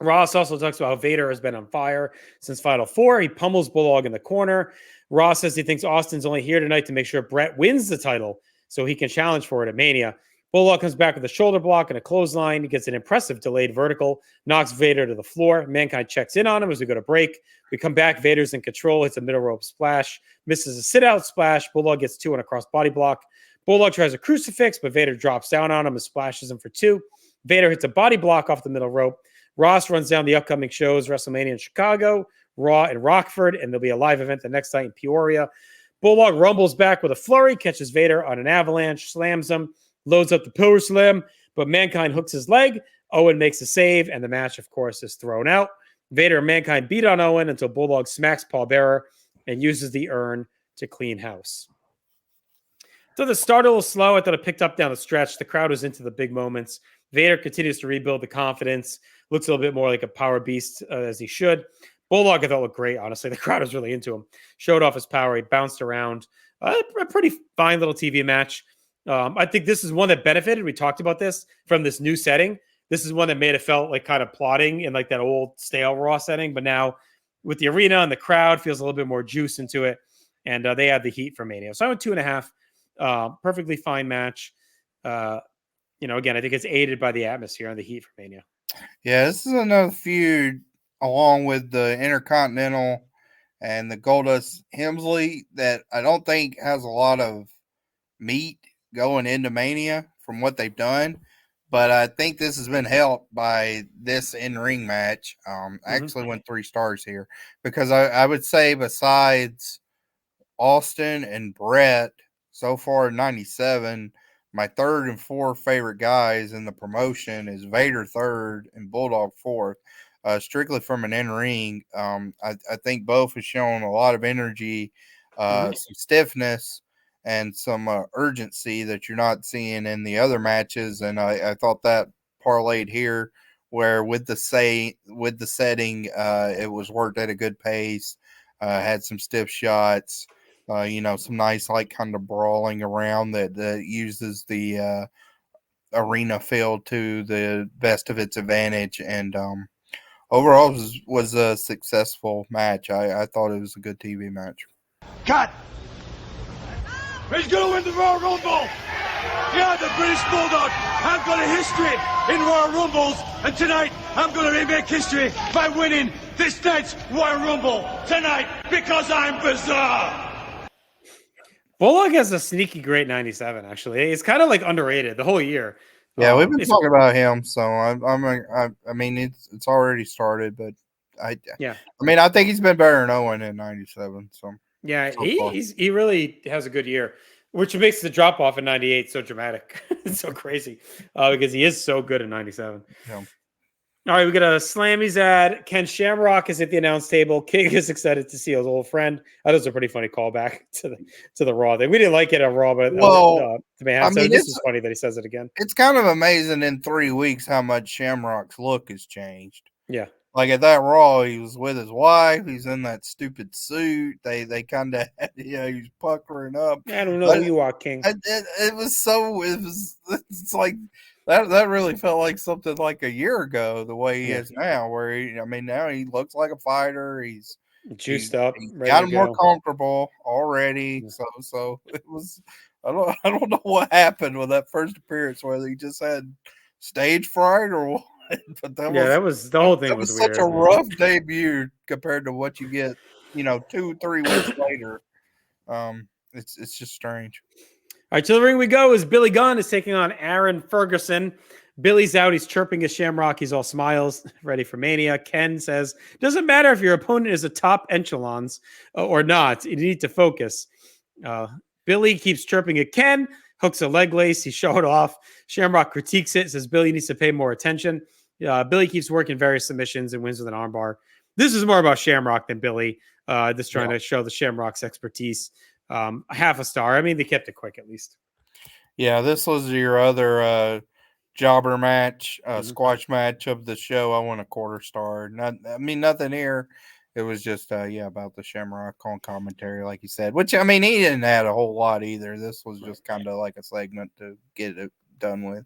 Ross also talks about how Vader has been on fire since Final Four. He pummels Bulldog in the corner. Ross says he thinks Austin's only here tonight to make sure Bret wins the title so he can challenge for it at Mania. Bulldog comes back with a shoulder block and a clothesline. He gets an impressive delayed vertical, knocks Vader to the floor. Mankind checks in on him as we go to break. We come back. Vader's in control, hits a middle rope splash, misses a sit-out splash. Bulldog gets two on a cross body block. Bulldog tries a crucifix, but Vader drops down on him and splashes him for two. Vader hits a body block off the middle rope. Ross runs down the upcoming shows, WrestleMania in Chicago, Raw in Rockford, and there'll be a live event the next night in Peoria. Bulldog rumbles back with a flurry, catches Vader on an avalanche, slams him, loads up the power slam, but Mankind hooks his leg. Owen makes a save, and the match, of course, is thrown out. Vader and Mankind beat on Owen until Bulldog smacks Paul Bearer and uses the urn to clean house. So the start a little slow. I thought it picked up down the stretch. The crowd was into the big moments. Vader continues to rebuild the confidence. Looks a little bit more like a power beast as he should. Bulldog I thought looked great, honestly. The crowd was really into him. Showed off his power. He bounced around. A pretty fine little TV match. I think this is one that benefited. We talked about this from this new setting. This is one that made it felt like kind of plotting in like that old stale Raw setting. But now with the arena and the crowd, feels a little bit more juice into it. And they had the heat for Mania. So I went 2.5. Perfectly fine match. Again, I think it's aided by the atmosphere and the heat for Mania. Yeah, this is another feud along with the Intercontinental and the Goldust Hemsley that I don't think has a lot of meat going into Mania from what they've done. But I think this has been helped by this in-ring match. I actually went 3 stars here because I would say besides Austin and Bret so far in 97, my third and fourth favorite guys in the promotion is Vader third and Bulldog fourth. Strictly from an in ring, I think both have shown a lot of energy, some stiffness, and some urgency that you're not seeing in the other matches. And I thought that parlayed here where with the setting, it was worked at a good pace, had some stiff shots, some nice like kind of brawling around that uses the arena field to the best of its advantage, and overall was a successful match. I thought it was a good TV match. Cut! He's going to win the Royal Rumble! Yeah, the British Bulldog! I've got a history in Royal Rumbles, and tonight I'm going to remake history by winning this night's Royal Rumble tonight because I'm bizarre! Bulldog has a sneaky great 97, actually. It's kind of like underrated the whole year. Yeah, we've been talking about him, so I mean, it's already started, but I think he's been better than Owen in 97. So yeah, he really has a good year, which makes the drop off in 98 so dramatic. It's so crazy because he is so good in 97. Yeah. All right, we got a Slammy's ad. Ken Shamrock is at the announce table. King is excited to see his old friend. That was a pretty funny callback to the Raw thing. We didn't like it on Raw, but this is funny that he says it again. It's kind of amazing in 3 weeks how much Shamrock's look has changed. Yeah. Like at that Raw, he was with his wife. He's in that stupid suit. They kind of, he's puckering up. I don't know who you are, King. It's like that really felt like something like a year ago, the way he is now, where now he looks like a fighter. He's juiced up, got more comfortable already. Yeah. So it was, I don't know what happened with that first appearance, whether he just had stage fright or what. But that was the whole thing. That was such a rough debut compared to what you get, 2-3 weeks later. It's just strange. All right, to the ring we go. As Billy Gunn is taking on Aaron Ferguson. Billy's out. He's chirping his Shamrock. He's all smiles, ready for Mania. Ken says, doesn't matter if your opponent is a top echelons or not. You need to focus. Billy keeps chirping at Ken, hooks a leg lace. He showed off. Shamrock critiques it, says Billy needs to pay more attention. Billy keeps working various submissions and wins with an armbar. This is more about Shamrock than Billy. Just trying to show the Shamrock's expertise. Half a star. I mean, they kept it quick at least. Yeah, this was your other jobber match, squash match of the show. I won a 1/4 star. Nothing here. It was just about the Shamrock on commentary, like you said. Which he didn't add a whole lot either. This was just kind of like a segment to get it done with.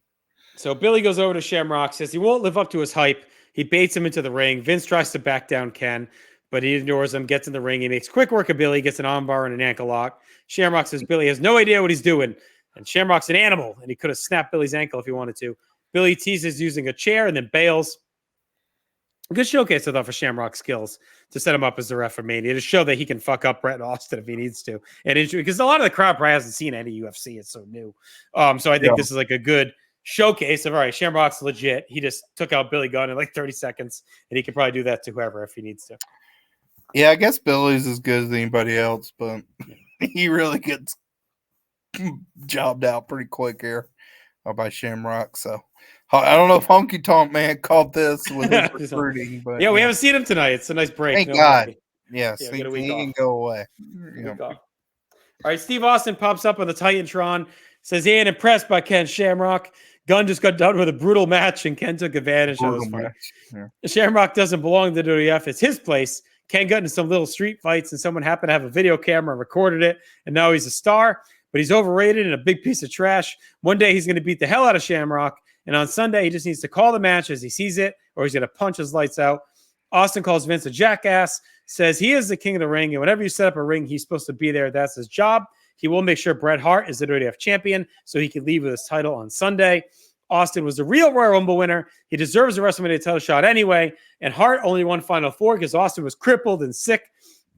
So Billy goes over to Shamrock, says he won't live up to his hype. He baits him into the ring. Vince tries to back down Ken, but he ignores him, gets in the ring. He makes quick work of Billy, gets an armbar and an ankle lock. Shamrock says Billy has no idea what he's doing, and Shamrock's an animal, and he could have snapped Billy's ankle if he wanted to. Billy teases using a chair and then bails. A good showcase, I thought, for Shamrock's skills to set him up as the ref for Mania, to show that he can fuck up Bret Austin if he needs to. And because a lot of the crowd probably hasn't seen any UFC. It's so new. So I think this is like a good showcase of, all right, Shamrock's legit. He just took out Billy Gunn in like 30 seconds, and he can probably do that to whoever if he needs to. Yeah, I guess Billy's as good as anybody else, but he really gets jobbed out pretty quick here by Shamrock. So I don't know if Honky Tonk Man caught this with his recruiting, but we haven't seen him tonight. It's a nice break. Thank God. Yes, he can go away. All right, Steve Austin pops up on the Titantron, says he ain't impressed by Ken Shamrock. Gunn just got done with a brutal match, and Ken took advantage of it. Yeah. Shamrock doesn't belong to the WWF. It's his place. Ken got into some little street fights, and someone happened to have a video camera and recorded it, and now he's a star, but he's overrated and a big piece of trash. One day he's going to beat the hell out of Shamrock, and on Sunday he just needs to call the match as he sees it, or he's going to punch his lights out. Austin calls Vince a jackass, says he is the king of the ring, and whenever you set up a ring, he's supposed to be there. That's his job. He will make sure Bret Hart is the WWF champion so he can leave with his title on Sunday. Austin was the real Royal Rumble winner. He deserves a WrestleMania title shot anyway. And Hart only won Final Four because Austin was crippled and sick.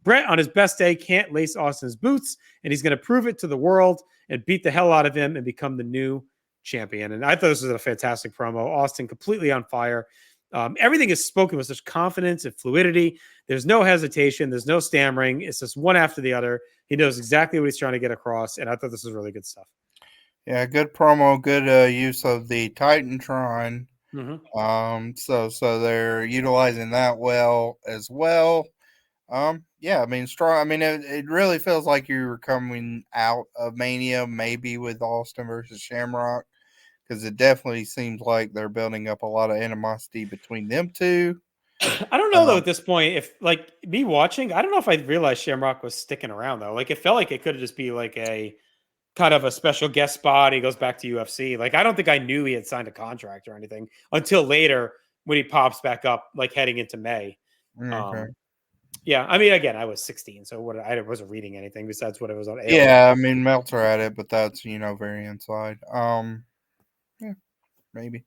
Bret, on his best day, can't lace Austin's boots, and he's going to prove it to the world and beat the hell out of him and become the new champion. And I thought this was a fantastic promo. Austin completely on fire. Everything is spoken with such confidence and fluidity. There's no hesitation. There's no stammering. It's just one after the other. He knows exactly what he's trying to get across, and I thought this was really good stuff. Yeah, good promo, good use of the Titantron. Mm-hmm. So they're utilizing that well as well. Strong. It really feels like you were coming out of Mania, maybe with Austin versus Shamrock, because it definitely seems like they're building up a lot of animosity between them two. I don't know though at this point if like me watching, I don't know if I realized Shamrock was sticking around though. Like it felt like it could just be like a kind of a special guest spot. He goes back to UFC. Like I don't think I knew he had signed a contract or anything until later when he pops back up, like heading into May. Okay. Yeah, I mean, again, I was 16, so what I wasn't reading anything besides what it was on. AOL. Yeah, I mean Meltzer at it, but that's very inside. Yeah, maybe.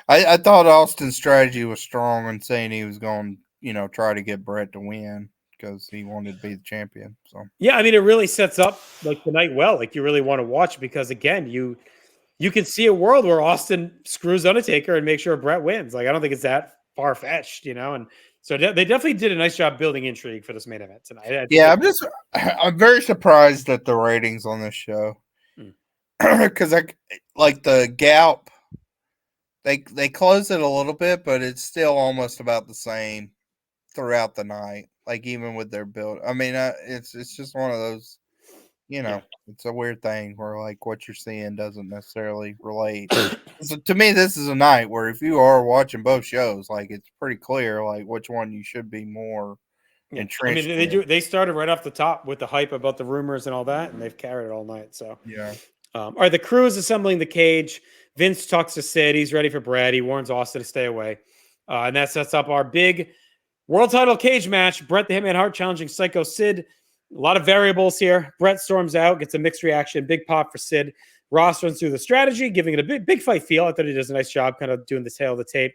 I thought Austin's strategy was strong in saying he was going, try to get Bret to win because he wanted to be the champion. So yeah, I mean, it really sets up like the night well. Like you really want to watch because again, you can see a world where Austin screws Undertaker and makes sure Bret wins. Like I don't think it's that far fetched, and so they definitely did a nice job building intrigue for this main event tonight. Yeah, I'm very surprised at the ratings on this show because like the gap. They close it a little bit, but it's still almost about the same throughout the night. Like even with their build, I mean, it's just one of those, it's a weird thing where like what you're seeing doesn't necessarily relate. So to me, this is a night where if you are watching both shows, like it's pretty clear like which one you should be more entrenched. I mean, they started right off the top with the hype about the rumors and all that, and they've carried it all night. So yeah. All right, the crew is assembling the cage. Vince talks to Sid. He's ready for Brad. He warns Austin to stay away. And that sets up our big world title cage match. Bret the Hitman Hart challenging Psycho Sid. A lot of variables here. Bret storms out, gets a mixed reaction. Big pop for Sid. Ross runs through the strategy, giving it a big fight feel. I thought he does a nice job kind of doing the tail of the tape.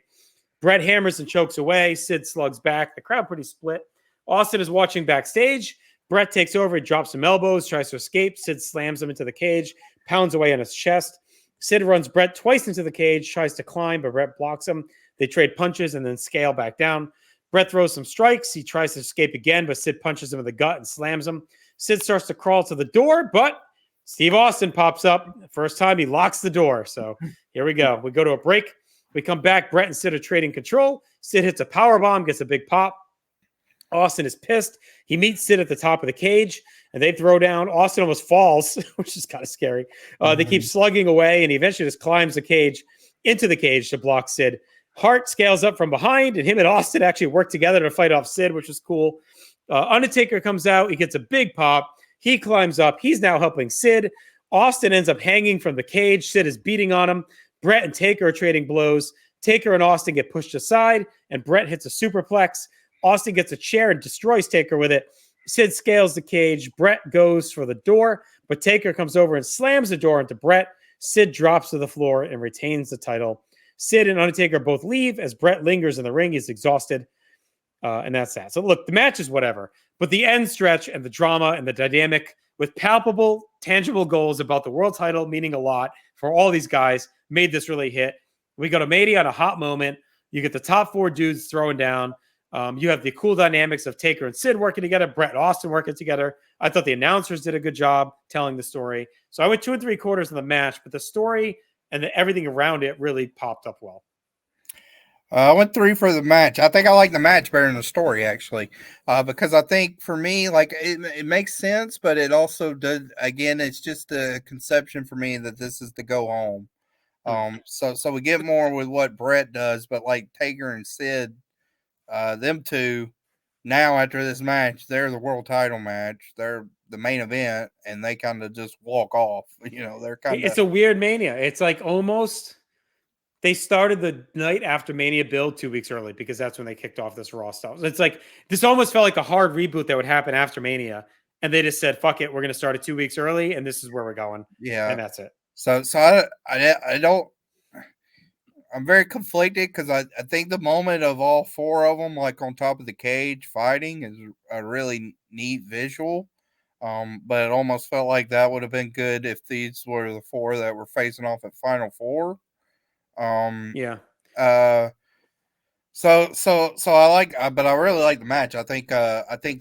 Bret hammers and chokes away. Sid slugs back. The crowd pretty split. Austin is watching backstage. Bret takes over. He drops some elbows, tries to escape. Sid slams him into the cage, pounds away on his chest. Sid runs Bret twice into the cage, tries to climb, but Bret blocks him. They trade punches and then scale back down. Bret throws some strikes. He tries to escape again, but Sid punches him in the gut and slams him. Sid starts to crawl to the door, but Steve Austin pops up. First time he locks the door. So here we go. We go to a break. We come back. Bret and Sid are trading control. Sid hits a power bomb, gets a big pop. Austin is pissed. He meets Sid at the top of the cage, and they throw down. Austin almost falls, which is kind of scary. They keep slugging away, and he eventually just climbs the cage into the cage to block Sid. Hart scales up from behind, and him and Austin actually work together to fight off Sid, which is cool. Undertaker comes out. He gets a big pop. He climbs up. He's now helping Sid. Austin ends up hanging from the cage. Sid is beating on him. Bret and Taker are trading blows. Taker and Austin get pushed aside, and Bret hits a superplex. Austin gets a chair and destroys Taker with it. Sid scales the cage. Bret goes for the door, but Taker comes over and slams the door into Bret. Sid drops to the floor and retains the title. Sid and Undertaker both leave as Bret lingers in the ring. He's exhausted, and that's that. So look, the match is whatever, but the end stretch and the drama and the dynamic with palpable, tangible goals about the world title meaning a lot for all these guys made this really hit. We go to Mania on a hot moment. You get the top four dudes throwing down. You have the cool dynamics of Taker and Sid working together, Bret and Austin working together. I thought the announcers did a good job telling the story. So I went 2 3/4 of the match, but the story and everything around it really popped up well. I went 3 for the match. I think I like the match better than the story, actually, because I think for me, like it makes sense, but it also does. Again, it's just a conception for me that this is to go home. So we get more with what Bret does, but like Taker and Sid, them two, now after this match, they're the world title match. They're the main event, and they kind of just walk off. They're kind of. It's a weird Mania. It's like almost. They started the night after Mania build 2 weeks early because that's when they kicked off this Raw stuff. It's like this almost felt like a hard reboot that would happen after Mania, and they just said, "Fuck it, we're going to start it 2 weeks early, and this is where we're going." Yeah, and that's it. So I don't. I'm very conflicted because I think the moment of all four of them, like on top of the cage fighting, is a really neat visual. But it almost felt like that would have been good if these were the four that were facing off at Final Four. Yeah. So I like, but I really like the match. I think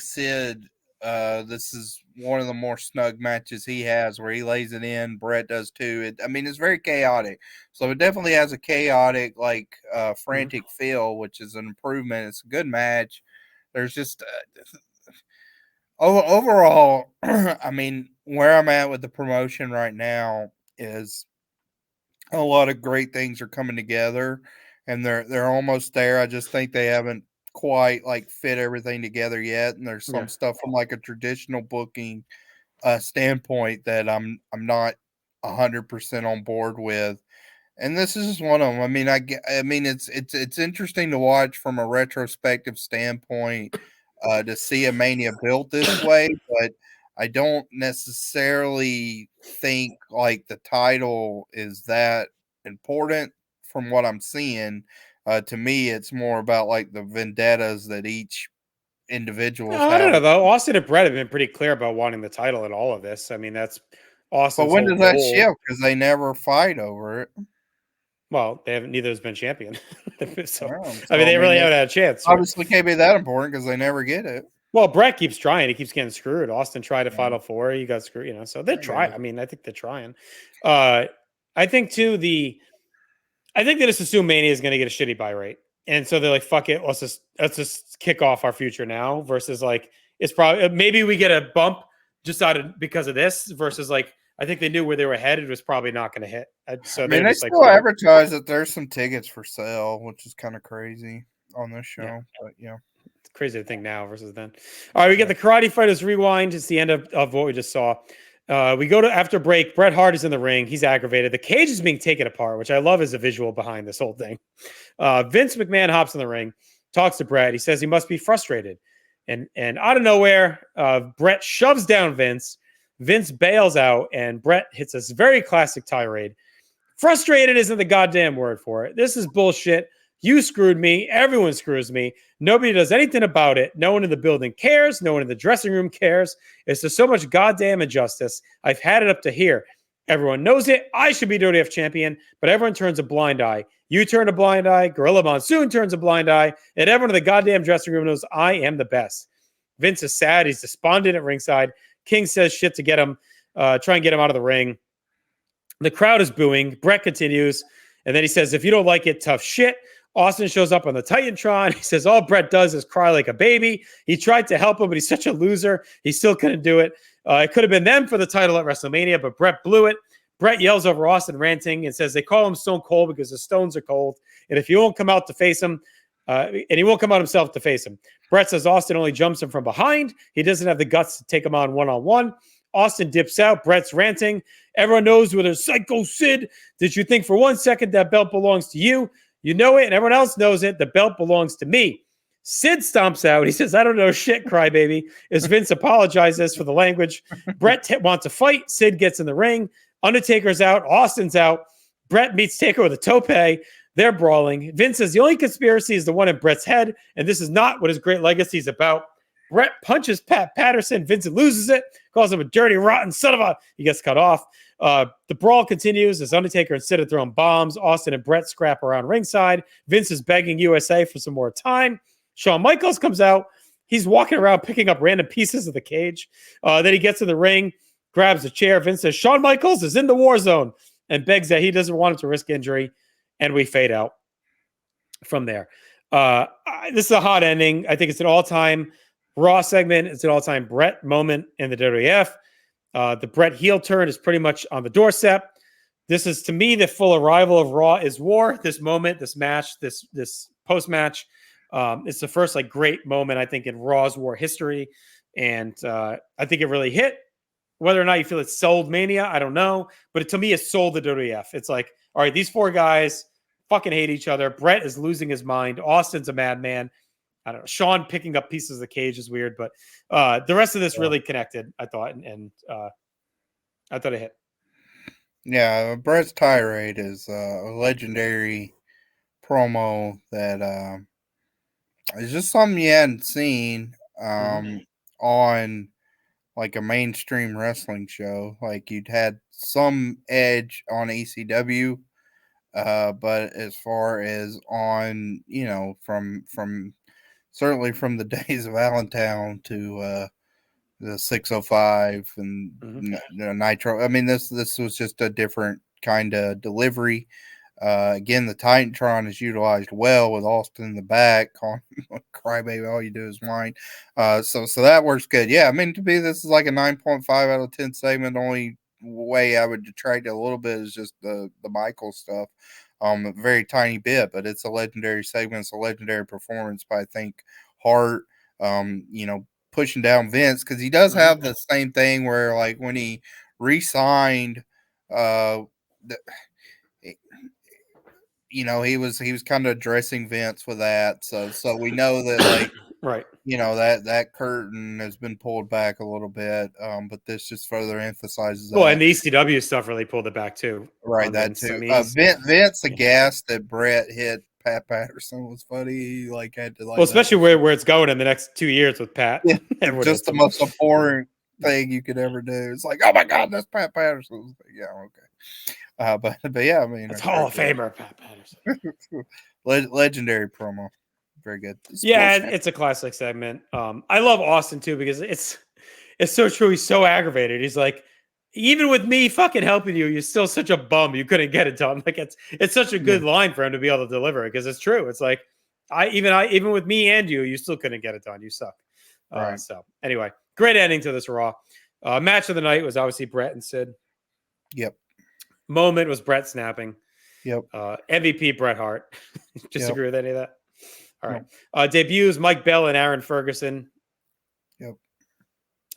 Sid, this is one of the more snug matches he has where he lays it in. Bret does too. It's very chaotic. So it definitely has a chaotic, like, frantic feel, which is an improvement. It's a good match. There's just, overall, where I'm at with the promotion right now is, a lot of great things are coming together, and they're almost there. I just think they haven't quite like fit everything together yet, and there's some Yeah. stuff from like a traditional booking standpoint that I'm not 100% on board with. And this is just one of them. I mean, I mean, it's interesting to watch from a retrospective standpoint to see a Mania built this way, but I don't necessarily think like the title is that important from what I'm seeing. To me, it's more about like the vendettas that each individuals No, I don't have. know though. Austin and Brett have been pretty clear about wanting the title in all of this. I mean, that's But Austin's when whole does that goal. shift? Because they never fight over it. Well, they haven't. Neither has been champion. So, Wow. I mean, So I they mean, really it haven't had a chance. Right? obviously can't be that important because they never get it. Well, Brett keeps trying. He keeps getting screwed. Austin tried a Yeah. Final Four. He got screwed. So they're I get trying. it. I mean, I think they're trying. I think too. I think they just assume Mania is going to get a shitty buy rate, and so they're like, "Fuck it, let's just kick off our future now." Versus like, it's probably maybe we get a bump just out of because of this. Versus like, I think they knew where they were headed was probably not going to hit. So I they're mean, they just like, still advertise that there's some tickets for sale, which is kind of crazy on this show. Yeah. But yeah, It's crazy to think now versus then. All right, we get the Karate Fighters Rewind. It's the end of what we just saw. We go to after break. Bret Hart is in the ring. He's aggravated. The cage is being taken apart, which I love as a visual behind this whole thing. Vince McMahon hops in the ring, talks to Bret. He says he must be frustrated. And out of nowhere, Bret shoves down Vince. Vince bails out, and Bret hits this very classic tirade. Frustrated isn't the goddamn word for it. This is bullshit. You screwed me. Everyone screws me. Nobody does anything about it. No one in the building cares. No one in the dressing room cares. It's just so much goddamn injustice. I've had it up to here. Everyone knows it. I should be WWF champion, but everyone turns a blind eye. You turn a blind eye. Gorilla Monsoon turns a blind eye. And everyone in the goddamn dressing room knows I am the best. Vince is sad. He's despondent at ringside. King says shit to get him, try and get him out of the ring. The crowd is booing. Bret continues. And then he says, if you don't like it, tough shit. Austin shows up on the Titantron. He says, all Bret does is cry like a baby. He tried to help him, but he's such a loser. He still couldn't do it. It could have been them for the title at WrestleMania, but Bret blew it. Bret yells over Austin ranting and says they call him Stone Cold because the stones are cold. And if you won't come out to face him, and he won't come out himself to face him. Bret says Austin only jumps him from behind. He doesn't have the guts to take him on one-on-one. Austin dips out. Bret's ranting. Everyone knows whether Psycho Sid. Did you think for 1 second that belt belongs to you? You know it, and everyone else knows it. The belt belongs to me. Sid stomps out. He says, I don't know shit, crybaby. As Vince apologizes for the language. Bret wants to fight. Sid gets in the ring. Undertaker's out. Austin's out. Bret meets Taker with a tope. They're brawling. Vince says the only conspiracy is the one in Bret's head, and this is not what his great legacy is about. Bret punches Pat Patterson. Vincent loses it, calls him a dirty, rotten son of a... He gets cut off. The brawl continues as Undertaker, instead of throwing bombs, Austin and Bret scrap around ringside. Vince is begging USA for some more time. Shawn Michaels comes out. He's walking around picking up random pieces of the cage. Then he gets in the ring, grabs a chair. Vince says, Shawn Michaels is in the war zone, and begs that he doesn't want him to risk injury. And we fade out from there. This is a hot ending. I think it's an all-time Raw segment. It's an all-time Bret moment in the WWF. The Bret heel turn is pretty much on the doorstep. This is, to me, the full arrival of Raw is War. This moment, this match, this post-match. It's the first great moment, I think, in Raw's War history. And I think it really hit. Whether or not you feel it sold Mania, I don't know. But to me, it sold the WWF. It's like, all right, these four guys fucking hate each other. Bret is losing his mind. Austin's a madman. I don't know. Shawn picking up pieces of the cage is weird, but the rest of this really connected, I thought, and I thought it hit. Yeah, Bret's tirade is a legendary promo that is just something you hadn't seen on a mainstream wrestling show. Like, you'd had some edge on ECW, but as far as on, from certainly from the days of Allentown to the 605 and Nitro. I mean, this was just a different kind of delivery. Again, the Titantron is utilized well with Austin in the back. Crybaby, all you do is whine. So that works good. Yeah, I mean, to me, this is like a 9.5 out of 10 segment. Only way I would detract it a little bit is just the Michael stuff. A very tiny bit, but it's a legendary segment. It's a legendary performance by, I think, Hart. Pushing down Vince, because he does have the same thing where, like, when he re-signed, he was kind of addressing Vince with that. So we know that, like, right. That curtain has been pulled back a little bit. But this just further emphasizes Well, that. and the ECW stuff really pulled it back too. Right, that Vince. too. I mean, Vince aghast that Bret hit Pat Patterson was funny. He, like, had to, like, well, especially where it's going in the next 2 years with Pat. Yeah, just the most abhorrent thing you could ever do. It's like, oh my God, that's Pat Patterson. Yeah, okay. But yeah, I mean, it's Hall of Famer Pat Patterson. Legendary promo, very good. It's a classic segment. I love Austin too because it's so true. He's so aggravated. He's like, even with me fucking helping you, you're still such a bum. You couldn't get it done. Like, it's such a good line for him to be able to deliver it because it's true. It's like, even with me and you still couldn't get it done. You suck. Right. So anyway, great ending to this Raw. Match of the night was obviously Bret and Sid. Yep. Moment was Bret snapping. Yep. MVP Bret Hart. Disagree with any of that? All right. Nope. Debuts Mike Bell and Aaron Ferguson. Yep.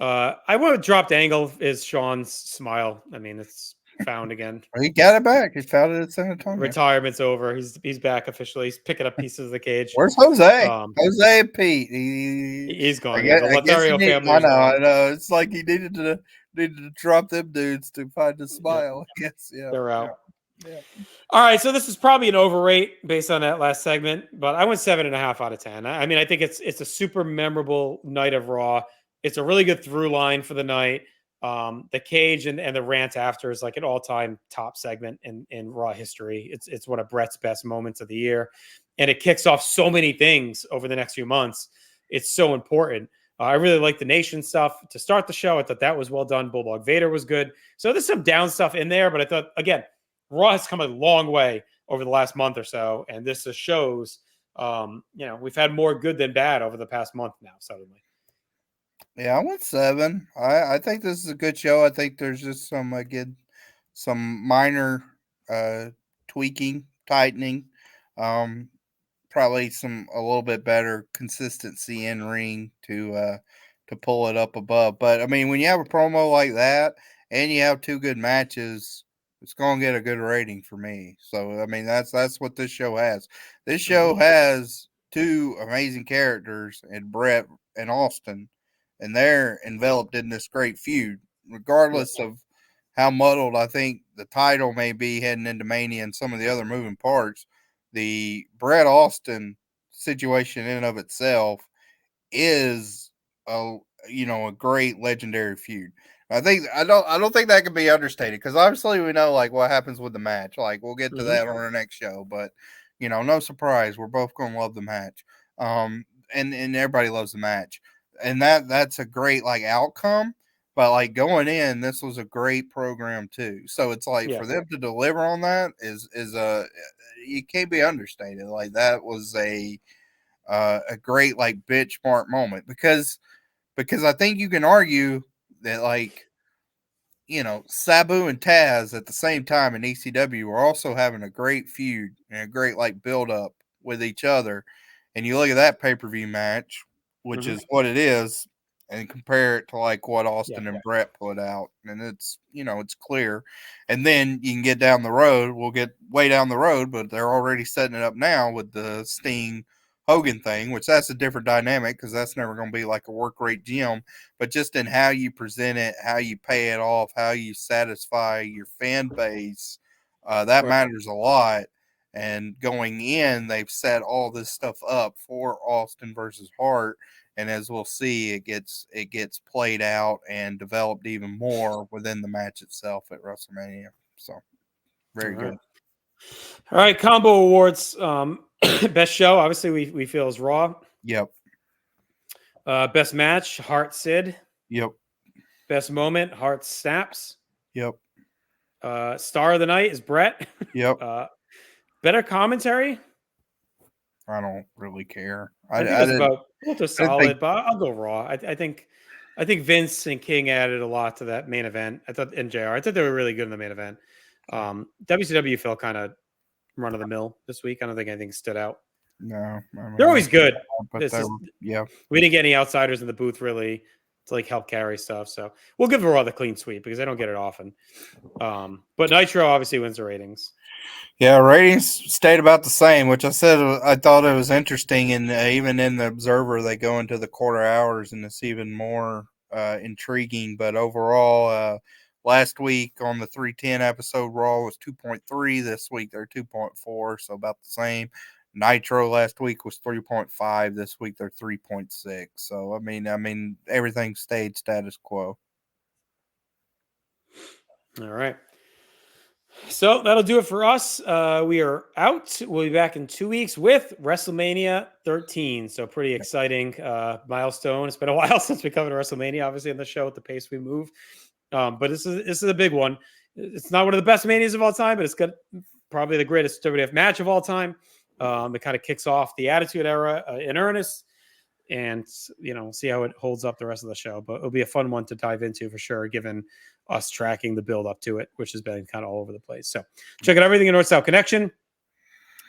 I want to drop the angle is Sean's smile. I mean, it's found again. He got it back. He found it at San Antonio. Retirement's over. He's back officially. He's picking up pieces of the cage. Where's Jose? Jose and Pete. He's gone. I know. It's like he needed to drop them dudes to find a smile. I guess. Yeah. They're out. Yeah. All right, so this is probably an overrate based on that last segment, but I went 7.5 out of 10. I mean, I think it's a super memorable night of Raw. It's a really good through line for the night. The cage and the rant after is like an all-time top segment in Raw history. It's one of Bret's best moments of the year, and it kicks off so many things over the next few months. It's so important. I really like the Nation stuff to start the show. I thought that was well done. Bulldog Vader was good. So there's some down stuff in there, but I thought, again, Raw has come a long way over the last month or so, and this just shows, we've had more good than bad over the past month now, suddenly. Yeah, I went 7. I think this is a good show. I think there's just some minor tweaking, tightening, probably a little bit better consistency in ring to pull it up above. But I mean, when you have a promo like that and you have 2 good matches, it's going to get a good rating for me. So, I mean, that's what this show has. This show has 2 amazing characters in Bret and Austin, and they're enveloped in this great feud, regardless of how muddled I think the title may be heading into Mania and some of the other moving parts. The Bret Austin situation in and of itself is a great legendary feud. I don't think that can be understated because obviously we know like what happens with the match. Like we'll get to that on our next show, but no surprise, we're both going to love the match. And everybody loves the match, and that's a great like outcome. But like going in, this was a great program too. So it's like for them to deliver on that is you can't be understated. Like that was a great like bitch smart moment because I think you can argue that like Sabu and Taz at the same time in ECW were also having a great feud and a great like build up with each other. And you look at that pay-per-view match, which is what it is, and compare it to like what Austin and Bret put out, and it's it's clear. And then you can get down the road. We'll get way down the road, but they're already setting it up now with the Sting Hogan thing, which that's a different dynamic because that's never going to be like a work rate gym, but just in how you present it, how you pay it off, how you satisfy your fan base, that matters a lot. And going in, they've set all this stuff up for Austin versus Hart. And as we'll see, it gets played out and developed even more within the match itself at WrestleMania. So very good. All right, combo awards. Best show, obviously, we feel is Raw. Yep. Best match, Hart Sid. Yep. Best moment, Hart snaps. Yep. Star of the night is Bret. Yep. Better commentary. I don't really care. I think it's about solid, but I'll go Raw. I think I think Vince and King added a lot to that main event. I thought I thought they were really good in the main event. WCW felt kind of run of the mill this week. I don't think anything stood out. No, I mean, They're always good. but yeah. We didn't get any outsiders in the booth really to like help carry stuff. So we'll give Raw the clean sweep because I don't get it often. But Nitro obviously wins the ratings. Yeah, ratings stayed about the same, which I said I thought it was interesting. And even in the Observer, they go into the quarter hours, and it's even more intriguing. But overall, last week on the 310 episode, Raw was 2.3. This week they're 2.4, so about the same. Nitro last week was 3.5. This week they're 3.6. So I mean everything stayed status quo. All right. So that'll do it for us. We are out. We'll be back in 2 weeks with WrestleMania 13. So pretty exciting milestone. It's been a while since we covered WrestleMania, obviously, on the show at the pace we move. But this is a big one. It's not one of the best manias of all time, but it's got probably the greatest WWF match of all time. It kind of kicks off the Attitude Era in earnest. And, we'll see how it holds up the rest of the show. But it'll be a fun one to dive into for sure, given us tracking the build up to it, which has been kind of all over the place. So check out everything in North-South Connection.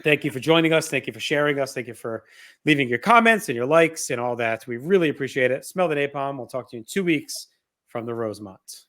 Thank you for joining us. Thank you for sharing us. Thank you for leaving your comments and your likes and all that. We really appreciate it. Smell the napalm. We'll talk to you in 2 weeks from the Rosemont.